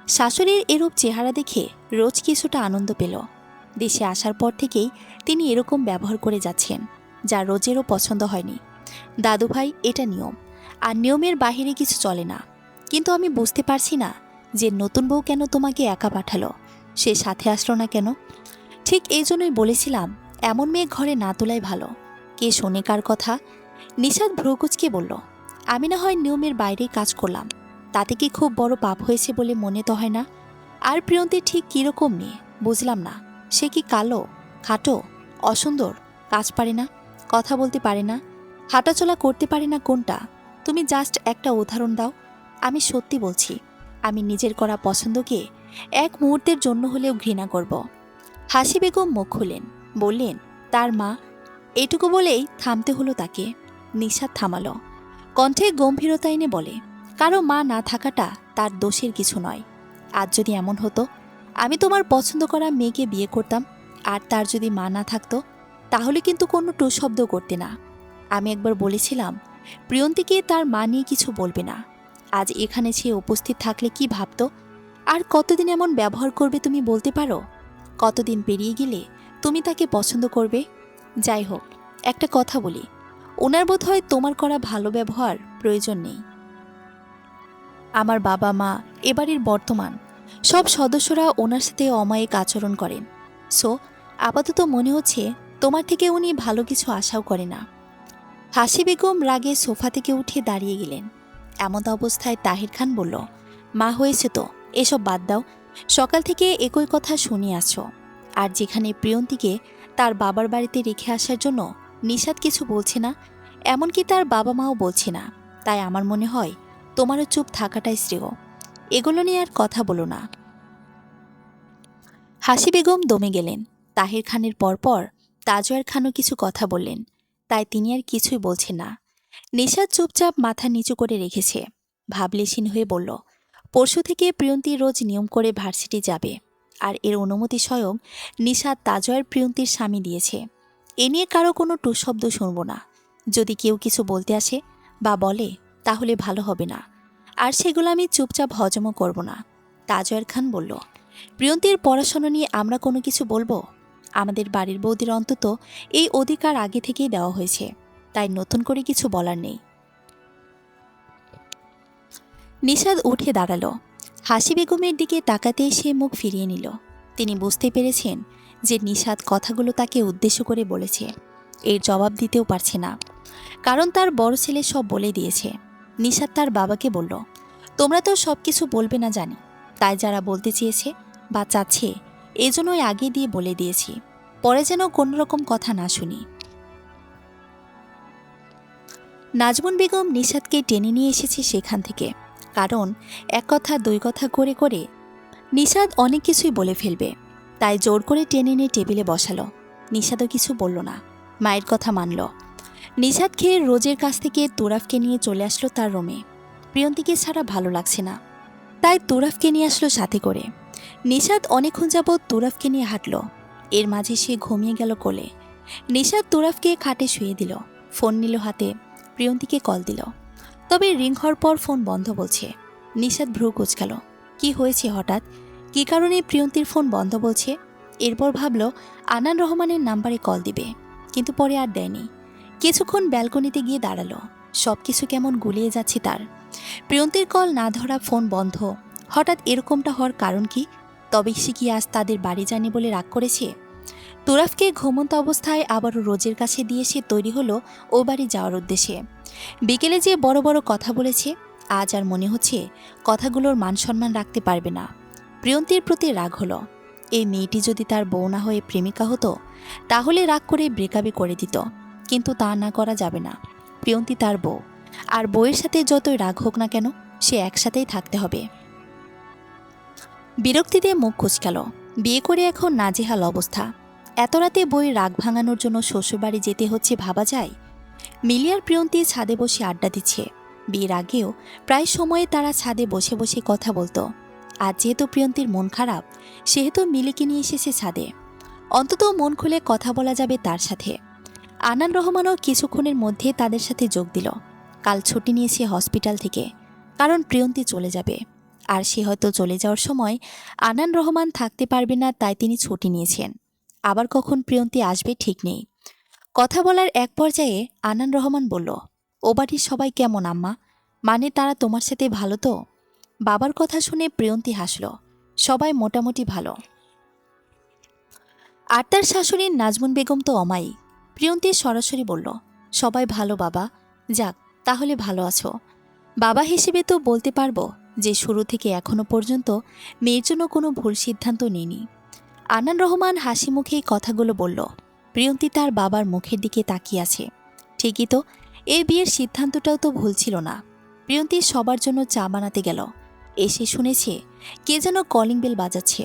শাশুড়ির এরূপ চেহারা দেখে রোজ কিছুটা আনন্দ পেল। দেশে আসার পর থেকেই তিনি এরকম ব্যবহার করে যাচ্ছেন, যা রোজেরও পছন্দ হয়নি। দাদুভাই, এটা নিয়ম, আর নিয়মের বাহিরে কিছু চলে না। কিন্তু আমি বুঝতে পারছি না যে নতুন বউ কেন তোমাকে একা পাঠালো, সে সাথে আসলো না কেন? ঠিক এই জন্যই বলেছিলাম এমন মেয়ে ঘরে না তোলাই ভালো। কে শোনে কার কথা? নিশাদ ভ্রুকুচকে বলল, আমি না হয় নিয়মের বাইরেই কাজ করলাম, তাতে কি খুব বড় পাপ হয়েছে বলে মনে তো হয় না। আর প্রিয়ন্তী ঠিক কীরকম মেয়ে বুঝলাম না। সে কি কালো, খাটো, অসুন্দর, কাজ পারে না, কথা বলতে পারে না, হাঁটাচলা করতে পারে না, কোনটা? তুমি জাস্ট একটা উদাহরণ দাও। আমি সত্যি বলছি, আমি নিজের করা পছন্দকে এক মুহূর্তের জন্য হলেও ঘৃণা করব। হাসি বেগম মুখ খুলেন, বললেন, তার মা। এটুকু বলেই থামতে হলো তাকে। নিশাদ থামালো, কণ্ঠে গম্ভীরতা এনে বলে, কারো মা না থাকাটা তার দোষের কিছু নয়। আজ যদি এমন হতো আমি তোমার পছন্দ করা মেয়েকে বিয়ে করতাম, আর তার যদি মা না থাকতো, তাহলে কিন্তু কোনো টু শব্দ করতে না। আমি একবার বলেছিলাম প্রিয়ন্তীকে তার মা নিয়ে কিছু বলবে না। আজ এখানে সে উপস্থিত থাকলে কি ভাবতো? আর কতদিন এমন ব্যবহার করবে তুমি বলতে পারো? কতদিন পেরিয়ে গেলে তুমি তাকে পছন্দ করবে? যাই হোক, একটা কথা বলি, ওনার বোধ হয় তোমার করা ভালো ব্যবহার প্রয়োজন নেই। আমার বাবা মা, এবাড়ির বর্তমান সব সদস্যরা ওনার সাথে অমায়িক আচরণ করেন। সো আপাতত মনে হচ্ছে তোমার থেকে উনি ভালো কিছু আশাও করে না। হাসি বেগম রাগে সোফা থেকে উঠে দাঁড়িয়ে গেলেন। এমন অবস্থায় তাহির খান বলল, মা, হয়েছে তো, এসব বাদ দাও। সকাল থেকে একই কথা শুনে আছো। আর যেখানে প্রিয়ন্তীকে তার বাবার বাড়িতে রেখে আসার জন্য নিশাদ কিছু বলছে না, এমনকি তার বাবা মাও বলছে না, তাই আমার মনে হয় তোমারও চুপ থাকাটাই শ্রেয়। এগুলো নিয়ে আর কথা বলো না। হাসি বেগম দমে গেলেন। তাহির খানের পরপর তাজওয়ার খানও কিছু কথা বললেন, তাই তিনি আর কিছুই বলছেন না। নিশাদ চুপচাপ মাথা নিচু করে রেখেছে। ভাবলেশীন হয়ে বলল, পরশু থেকে প্রিয়ন্তী রোজ নিয়ম করে ভার্সিটি যাবে, আর এর অনুমতি স্বয়ং নিশাদ তাজওয়ার প্রিয়ন্তীর স্বামী দিয়েছে। এ নিয়ে কারো কোনো টুশব্দ শুনব না। যদি কেউ কিছু বলতে আসে বা বলে তাহলে ভালো হবে না, আর সেগুলো আমি চুপচাপ হজমও করব না। তাজওয়ার খান বলল, প্রিয়ন্তীর পড়াশোনা নিয়ে আমরা কোনো কিছু বলবো? আমাদের বাড়ির বৌদির অন্তত এই অধিকার আগে থেকেই দেওয়া হয়েছে, তাই নতুন করে কিছু বলার নেই। নিশাদ উঠে দাঁড়ালো। হাসি বেগমের দিকে তাকাতেই সে মুখ ফিরিয়ে নিল। তিনি বুঝতে পেরেছেন যে নিশাদ কথাগুলো তাকে উদ্দেশ্য করে বলেছে। এর জবাব দিতেও পারছে না, কারণ তার বড় ছেলে সব বলে দিয়েছে। নিশাদ তার বাবাকে বলল, তোমরা তো সব কিছু বলবে না জানি, তাই যারা বলতে চেয়েছে বা চাচ্ছে এজন্যই আগে দিয়ে বলে দিয়েছি, পরে যেন কোনোরকম কথা না শুনি। নাজমুন বেগম নিশাদকে টেনে নিয়ে এসেছে সেখান থেকে, কারণ এক কথা দুই কথা করে করে নিশাদ অনেক কিছুই বলে ফেলবে, তাই জোর করে টেনে নিয়ে টেবিলে বসালো। নিশাদও কিছু বলল না, মায়ের কথা মানল। নিশাদ খেয়ে রোজের কাছ থেকে তুরাফকে নিয়ে চলে আসলো তার রুমে। প্রিয়ন্তীকে ছাড়া ভালো লাগছে না, তাই তুরাফকে নিয়ে আসলো সাথে করে। নিশাদ অনেকক্ষণ যাবৎ তুরাফকে নিয়ে হাঁটল। এর মাঝে সে ঘুমিয়ে গেল কোলে। নিশাদ তুরাফকে খাটে শুয়ে দিল, ফোন নিল হাতে, প্রিয়ন্তীকে কল দিল। তবে রিং হওয়ার পর ফোন বন্ধ বলছে। নিশাদ ভ্রু কুঁচকাল। কি হয়েছে হঠাৎ? কী কারণে প্রিয়ন্তীর ফোন বন্ধ বলছে? এরপর ভাবল আনান রহমানের নাম্বারে কল দিবে, কিন্তু পরে আর দেয়নি। কিছুক্ষণ ব্যালকনিতে গিয়ে দাঁড়ালো। সব কিছু কেমন গুলিয়ে যাচ্ছে তার। প্রিয়ন্তীর কল না ধরা, ফোন বন্ধ, হঠাৎ এরকমটা হওয়ার কারণ কি? তবে সে কি আজ তাদের বাড়ি জানি বলে রাগ করেছে? তুরাফকে ঘুমন্ত অবস্থায় আবারও রোজের কাছে দিয়ে সে তৈরি হলো ও বাড়ি যাওয়ার উদ্দেশ্যে। বিকেলে যে বড় বড় কথা বলেছে, আজ আর মনে হচ্ছে কথাগুলোর মান সম্মান রাখতে পারবে না। প্রিয়ন্তীর প্রতি রাগ হলো। এই মেয়েটি যদি তার বউ না হয়ে প্রেমিকা হতো, তাহলে রাগ করে ব্রেকআপই করে দিত, কিন্তু তা না করা যাবে না। প্রিয়ন্তী তার বউ, আর বউয়ের সাথে যতই রাগ হোক না কেন, সে একসাথেই থাকতে হবে। বিরক্তিতে মুখ কুঁচকাল। বিয়ে করে এখন নাজেহাল অবস্থা। এত রাতে বউয়ের রাগ ভাঙানোর জন্য শ্বশুরবাড়ি যেতে হচ্ছে ভাবা যায়? মিলিয়ার প্রিয়ন্তী ছাদে বসে আড্ডা দিচ্ছে। বিয়ের আগেও প্রায় সময়ে তারা ছাদে বসে বসে কথা বলতো। আজ যেহেতু প্রিয়ন্তীর মন খারাপ, সেহেতু মিলিকে নিয়ে এসেছে ছাদে। অন্তত মন খুলে কথা বলা যাবে তার সাথে। আনান রহমানও কিছুক্ষণের মধ্যে তাদের সাথে যোগ দিল। কাল ছুটি নিয়েছে হসপিটাল থেকে, কারণ প্রিয়ন্তী চলে যাবে। আর সে হয়তো চলে যাওয়ার সময় আনান রহমান থাকতে পারবে না, তাই তিনি ছুটি নিয়েছেন। আবার কখন প্রিয়ন্তী আসবে ঠিক নেই। কথা বলার এক পর্যায়ে আনান রহমান বলল, ও বাড়ির সবাই কেমন আম্মা? মানে তারা তোমার সাথে ভালো তো? বাবার কথা শুনে প্রিয়ন্তী হাসল। সবাই মোটামুটি ভালো। আর তার শাশুড়ি নাজমুন বেগম তো অমায়িক। প্রিয়ন্তী সরাসরি বলল, সবাই ভালো বাবা। যাক, তাহলে ভালো আছো। বাবা হিসেবে তো বলতে পারবো যে শুরু থেকে এখনো পর্যন্ত মেয়ের জন্য কোনো ভুল সিদ্ধান্ত নেইনি। আনান রহমান হাসি মুখেই কথাগুলো বলল। প্রিয়ন্তী তার বাবার মুখের দিকে তাকিয়ে আছে। ঠিকই তো, এই বিয়ের সিদ্ধান্তটাও তো ভুল ছিল না। প্রিয়ন্তী সবার জন্য চা বানাতে গেল। এসে শুনেছে কে যেন কলিং বেল বাজাচ্ছে।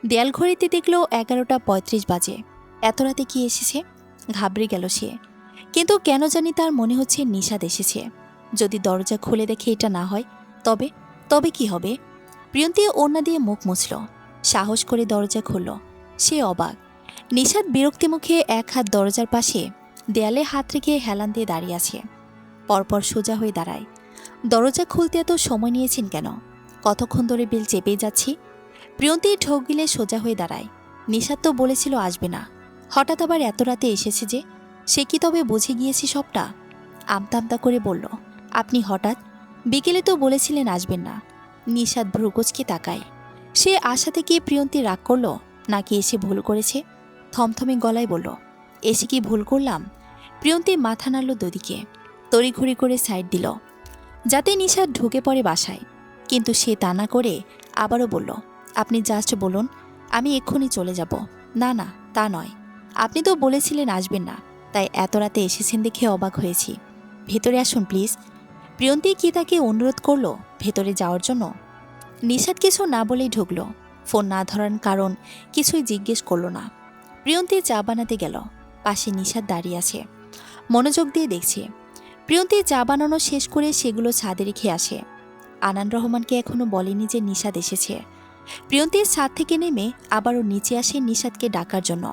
দেয়াল ঘড়িতে দেখল 11:35 বাজে। এত রাতে কি এসেছে? ঘাবড়ে গেল সে। কিন্তু কেন জানি তার মনে হচ্ছে নিশাদ এসেছে। যদি দরজা খুলে দেখে এটা না হয়, তবে তবে কি হবে? প্রিয়ন্তী ওড়না দিয়ে মুখ মুছল। সাহস করে দরজা খুলল। সে অবাক। নিশাদ বিরক্তি মুখে এক হাত দরজার পাশে, দেয়ালে হাত রেখে হেলান দিয়ে দাঁড়িয়ে আছে। পরপর সোজা হয়ে দাঁড়ায়। দরজা খুলতে এত সময় নিয়েছেন কেন? কতক্ষণ ধরে বেল চেপেই যাচ্ছি। প্রিয়ন্তী ঢোক গিলে সোজা হয়ে দাঁড়ায়। নিশাদ তো বলেছিল আসবে না, হঠাৎ আবার এত রাতে এসেছে যে? সে কি তবে বুঝে গিয়েছে সবটা? আমতা আমতা করে বলল, আপনি হঠাৎ? বিকেলে তো বলেছিলেন আসবেন না। নিশাদ ভ্রুকুচকে তাকায়। সে আশা থেকে প্রিয়ন্তী রাগ করল, নাকি এসে ভুল করেছে? থমথমে গলায় বলল, এসে কি ভুল করলাম? প্রিয়ন্তী মাথা নাড়ল দুদিকে, তড়িঘড়ি করে সাইড দিল, যাতে নিশাদ ঢুকে পড়ে বাসায়। কিন্তু সে তা না করে আবারও বলল, আপনি জাস্ট বলুন, আমি এক্ষুনি চলে যাব। না না, তা নয়। আপনি তো বলেছিলেন আসবেন না, তাই এত রাতে এসেছেন দেখে অবাক হয়েছি। ভেতরে আসুন প্লিজ। প্রিয়ন্তী কি তাকে অনুরোধ করল ভেতরে যাওয়ার জন্য? নিশাদ কিছু না বলেই ঢুকল। ফোন না ধরার কারণ কিছুই জিজ্ঞেস করল না। প্রিয়ন্তী চা বানাতে গেল। পাশে নিশাদ দাঁড়িয়ে আছে, মনোযোগ দিয়ে দেখছে। প্রিয়ন্তী চা বানানো শেষ করে সেগুলো ছাদে রেখে আসে। আনান রহমানকে এখনো বলেনি যে নিশাদ এসেছে। প্রিয়ন্তীর ছাদ থেকে নেমে আবারও নিচে আসে নিশাদকে ডাকার জন্য।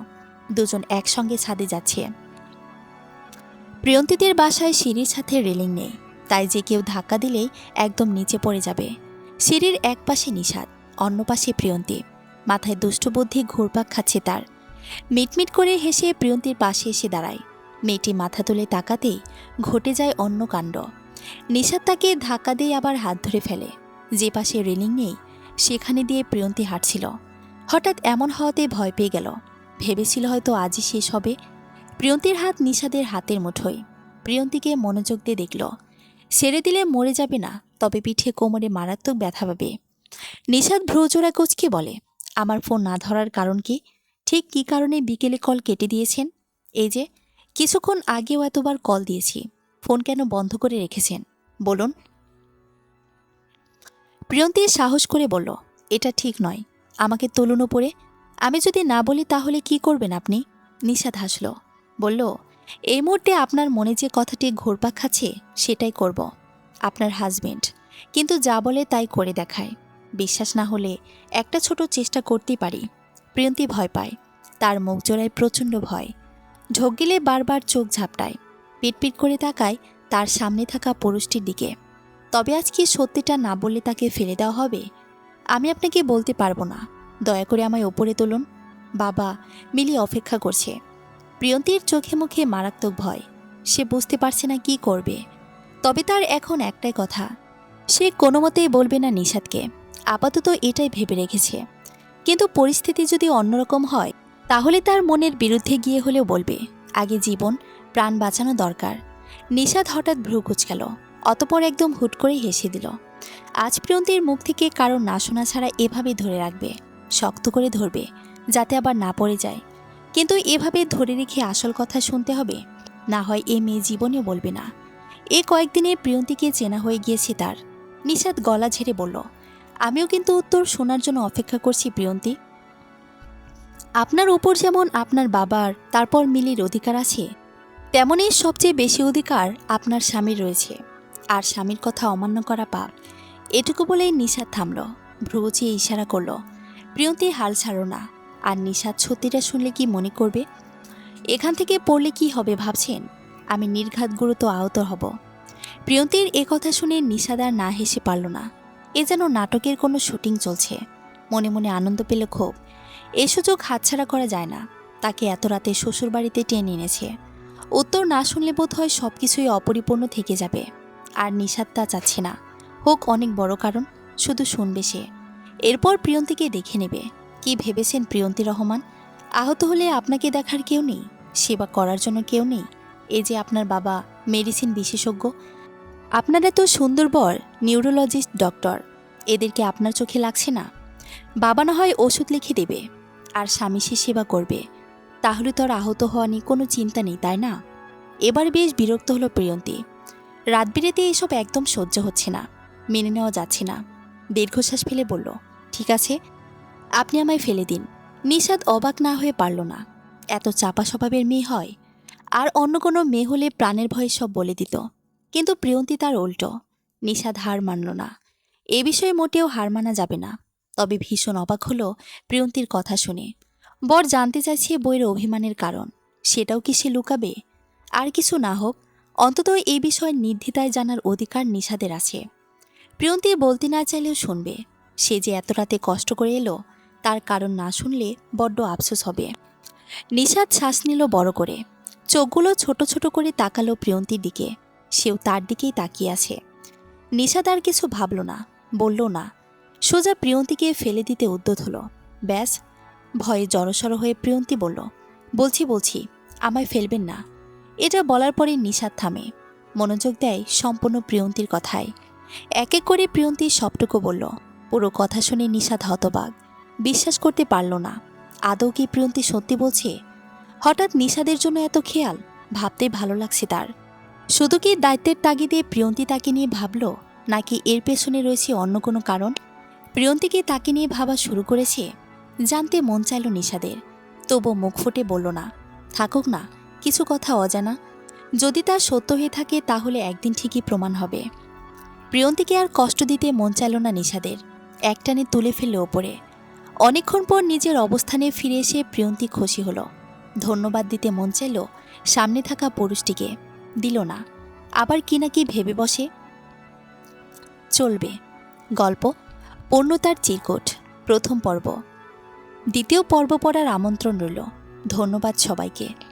দুজন একসঙ্গে ছাদে যাচ্ছে। প্রিয়ন্তীদের বাসায় সিঁড়ির সাথে রেলিং নেই। তাই যে কেউ ধাক্কা দিলেই একদম নিচে পড়ে যাবে। সিঁড়ির এক পাশে নিশাদ, অন্য পাশে প্রিয়ন্তী। মাথায় দুষ্ট বুদ্ধি ঘুরপাক খাচ্ছে তার। মিটমিট করে হেসে প্রিয়ন্তীর পাশে এসে দাঁড়ায়। মেয়েটি মাথা তুলে তাকাতেই ঘটে যায় অন্য কাণ্ড। নিশাদ তাকে ধাক্কা দিয়ে আবার হাত ধরে ফেলে। যে পাশে রেলিং নেই সেখানে দিয়ে প্রিয়ন্তী হাঁটছিল। হঠাৎ এমন হওয়াতে ভয় পেয়ে গেল। ভেবেছিল হয়তো আজই শেষ হবে। প্রিয়ন্তীর হাত নিশাদের হাতের মুঠোয়। প্রিয়ন্তীকে মনোযোগ দিয়ে দেখল। ছেড়ে দিলে মরে যাবে না, তবে পিঠে কোমরে মারাত্মক ব্যথা পাবে। নিশাদ ভ্রুজোড়া কুঁচকে বলে, আমার ফোন না ধরার কারণ কি? ঠিক কী কারণে বিকেলে কল কেটে দিয়েছেন? এই যে কিছুক্ষণ আগেও এতবার কল দিয়েছি, ফোন কেন বন্ধ করে রেখেছেন বলুন? প্রিয়ন্তী সাহস করে বলল, এটা ঠিক নয়, আমাকে তুলুন ওপরে। আমি যদি না বলি তাহলে কি করবেন আপনি? নিশাদ হাসল, বলল, এই মুহূর্তে আপনার মনে যে কথাটি ঘুরপাক খাচ্ছে সেটাই করব। আপনার হাজবেন্ড কিন্তু যা বলে তাই করে দেখায়। বিশ্বাস না হলে একটা ছোট চেষ্টা করতেই পারি। প্রিয়ন্তী ভয় পায়। তার মুখ জোড়ায় প্রচণ্ড ভয়। ঢোক গেলে বারবার চোখ ঝাপটায়। পিটপিট করে তাকায় তার সামনে থাকা পুরুষটির দিকে। তবে আজ কি সত্যিটা না বললে তাকে ফেলে দেওয়া হবে? আমি আপনাকে বলতে পারবো না, দয়া করে আমায় ওপরে তুলুন। বাবা, মিলি অপেক্ষা করছে। প্রিয়ন্তীর চোখে মুখে মারাত্মক ভয়। সে বুঝতে পারছে না কি করবে। তবে তার এখন একটাই কথা, সে কোনো মতেই বলবে না নিশাদকে। আপাতত এটাই ভেবে রেখেছে। কিন্তু পরিস্থিতি যদি অন্যরকম হয় তাহলে তার মনের বিরুদ্ধে গিয়ে হলেও বলবে। আগে জীবন প্রাণ বাঁচানো দরকার। নিশাদ হঠাৎ ভ্রু কুঁচকাল, অতপর একদম হুট করে হেসে দিল। আজ প্রিয়ন্তীর মুখ থেকে কারো না শোনা ছাড়া এভাবে ধরে রাখবে, শক্ত করে ধরবে, যাতে আবার না পড়ে যায়। কিন্তু এভাবে ধরে রেখে আসল কথা শুনতে হবে, না হয় এ মেয়ে জীবনেও বলবে না। এ কয়েকদিনে প্রিয়ন্তীকে চেনা হয়ে গিয়েছে তার। নিশাদ গলা ঝেড়ে বলল, আমিও কিন্তু উত্তর শোনার জন্য অপেক্ষা করছি প্রিয়ন্তী। আপনার উপর যেমন আপনার বাবার, তারপর মিলির অধিকার আছে, তেমনই সবচেয়ে বেশি অধিকার আপনার স্বামীর রয়েছে। আর স্বামীর কথা অমান্য করা পাপ। এটুকু বলেই নিশাদ থামল, ভ্রু উঁচিয়ে ইশারা করল, প্রিয়ন্তী হাল ছাড়ো না। আর নিশাদ সত্যিটা শুনলে কি মনে করবে? এখান থেকে পড়লে কি হবে ভাবছেন? আমি নির্ঘাত গুরুত্ব আহত হব। প্রিয়ন্তীর এ কথা শুনে নিশাদ আর না হেসে পারল না। এ যেন নাটকের কোনো শুটিং চলছে। মনে মনে আনন্দ পেল খুব। এ সুযোগ হাতছাড়া করা যায় না। তাকে এত রাতে শ্বশুরবাড়িতে টেনে এনেছে। উত্তর না শুনলে বোধ হয় সব কিছুই অপরিপূর্ণ থেকে যাবে। আর নিশাদ তা চাচ্ছে না। হোক অনেক বড় কারণ, শুধু শুনবে সে। এরপর প্রিয়ন্তীকে দেখে নেবে। কি ভেবেছেন প্রিয়ন্তী রহমান? আহত হলে আপনাকে দেখার কেউ নেই, সেবা করার জন্য কেউ নেই। এই যে আপনার বাবা মেডিসিন বিশেষজ্ঞ, আপনারা তো সুন্দর বর নিউরোলজিস্ট ডক্টর, এদেরকে আপনার চোখে লাগছে না? বাবা না হয় ওষুধ লিখে দেবে, আর স্বামী সে সেবা করবে। তাহলে তো আর আহত হওয়া নিয়ে কোনো চিন্তা নেই, তাই না? এবার বেশ বিরক্ত হলো প্রিয়ন্তী। রাত বিরেতে এসব একদম সহ্য হচ্ছে না, মেনে নেওয়া যাচ্ছে না। দীর্ঘশ্বাস ফেলে বলল, ঠিক আছে, আপনি আমায় ফেলে দিন। নিশাদ অবাক না হয়ে পারল না। এত চাপা স্বভাবের মেয়ে হয়? আর অন্য কোনো মেয়ে হলে প্রাণের ভয়ে সব বলে দিত। কিন্তু প্রিয়ন্তী তার উল্টো। নিশাদ হার মানল না। এ বিষয়ে মোটেও হার মানা যাবে না। তবে ভীষণ অবাক হলো প্রিয়ন্তীর কথা শুনে। বর জানতে চাইছে বইয়ের অভিমানের কারণ, সেটাও কি সে লুকাবে? আর কিছু না হোক, অন্তত এই বিষয়ে নির্দ্বিধায় জানার অধিকার নিশাদের আছে। প্রিয়ন্তী বলতে না চাইলেও শুনবে। সে যে এত রাতে কষ্ট করে এলো, তার কারণ না শুনলে বড্ড আফসোস হবে। নিশাদ শ্বাস নিল বড় করে। চোখগুলো ছোট ছোট করে তাকালো প্রিয়ন্তীর দিকে। সেও তার দিকেই তাকিয়ে আছে। নিশাদ আর কিছু ভাবল না, বলল না। সোজা প্রিয়ন্তীকে ফেলে দিতে উদ্যত হলো। ব্যাস। ভয়ে জড়সড় হয়ে প্রিয়ন্তী বলল, বলছি, আমায় ফেলবেন না। এটা বলার পরে নিশাদ থামে। মনোযোগ দেয় সম্পূর্ণ প্রিয়ন্তীর কথায়। এক এক করে প্রিয়ন্তী সবটুকু বলল। পুরো কথা শুনে নিশাদ হতবাক। বিশ্বাস করতে পারল না। আদৌ কি প্রিয়ন্তী সত্যি বলছে? হঠাৎ নিশাদের জন্য এত খেয়াল, ভাবতে ভালো লাগছে তার। শুধু কি দায়িত্বের তাগিদে প্রিয়ন্তী তাকে নিয়ে ভাবল, নাকি এর পেছনে রয়েছে অন্য কোনো কারণ? প্রিয়ন্তীকে তাকে নিয়ে ভাবা শুরু করেছে। জানতে মন চাইল নিশাদের, তবু মুখ ফুটে বলল না। থাকুক না, কিছু কথা অজানা। যদি তা সত্য হয়ে থাকে তাহলে একদিন ঠিকই প্রমাণ হবে। প্রিয়ন্তীকে আর কষ্ট দিতে মন চাইল না নিশাদের। একটানে তুলে ফেলল ওপরে। অনেকক্ষণ পর নিজের অবস্থানে ফিরে এসে প্রিয়ন্তী খুশি হলো। ধন্যবাদ দিতে মন চাইল সামনে থাকা পুরুষটিকে, দিল না। আবার কি না কি ভেবে বসে। চলবে। গল্প পূর্ণতার চিরকুট, প্রথম পর্ব। দ্বিতীয় পর্ব পড়ার আমন্ত্রণ রইল। ধন্যবাদ সবাইকে।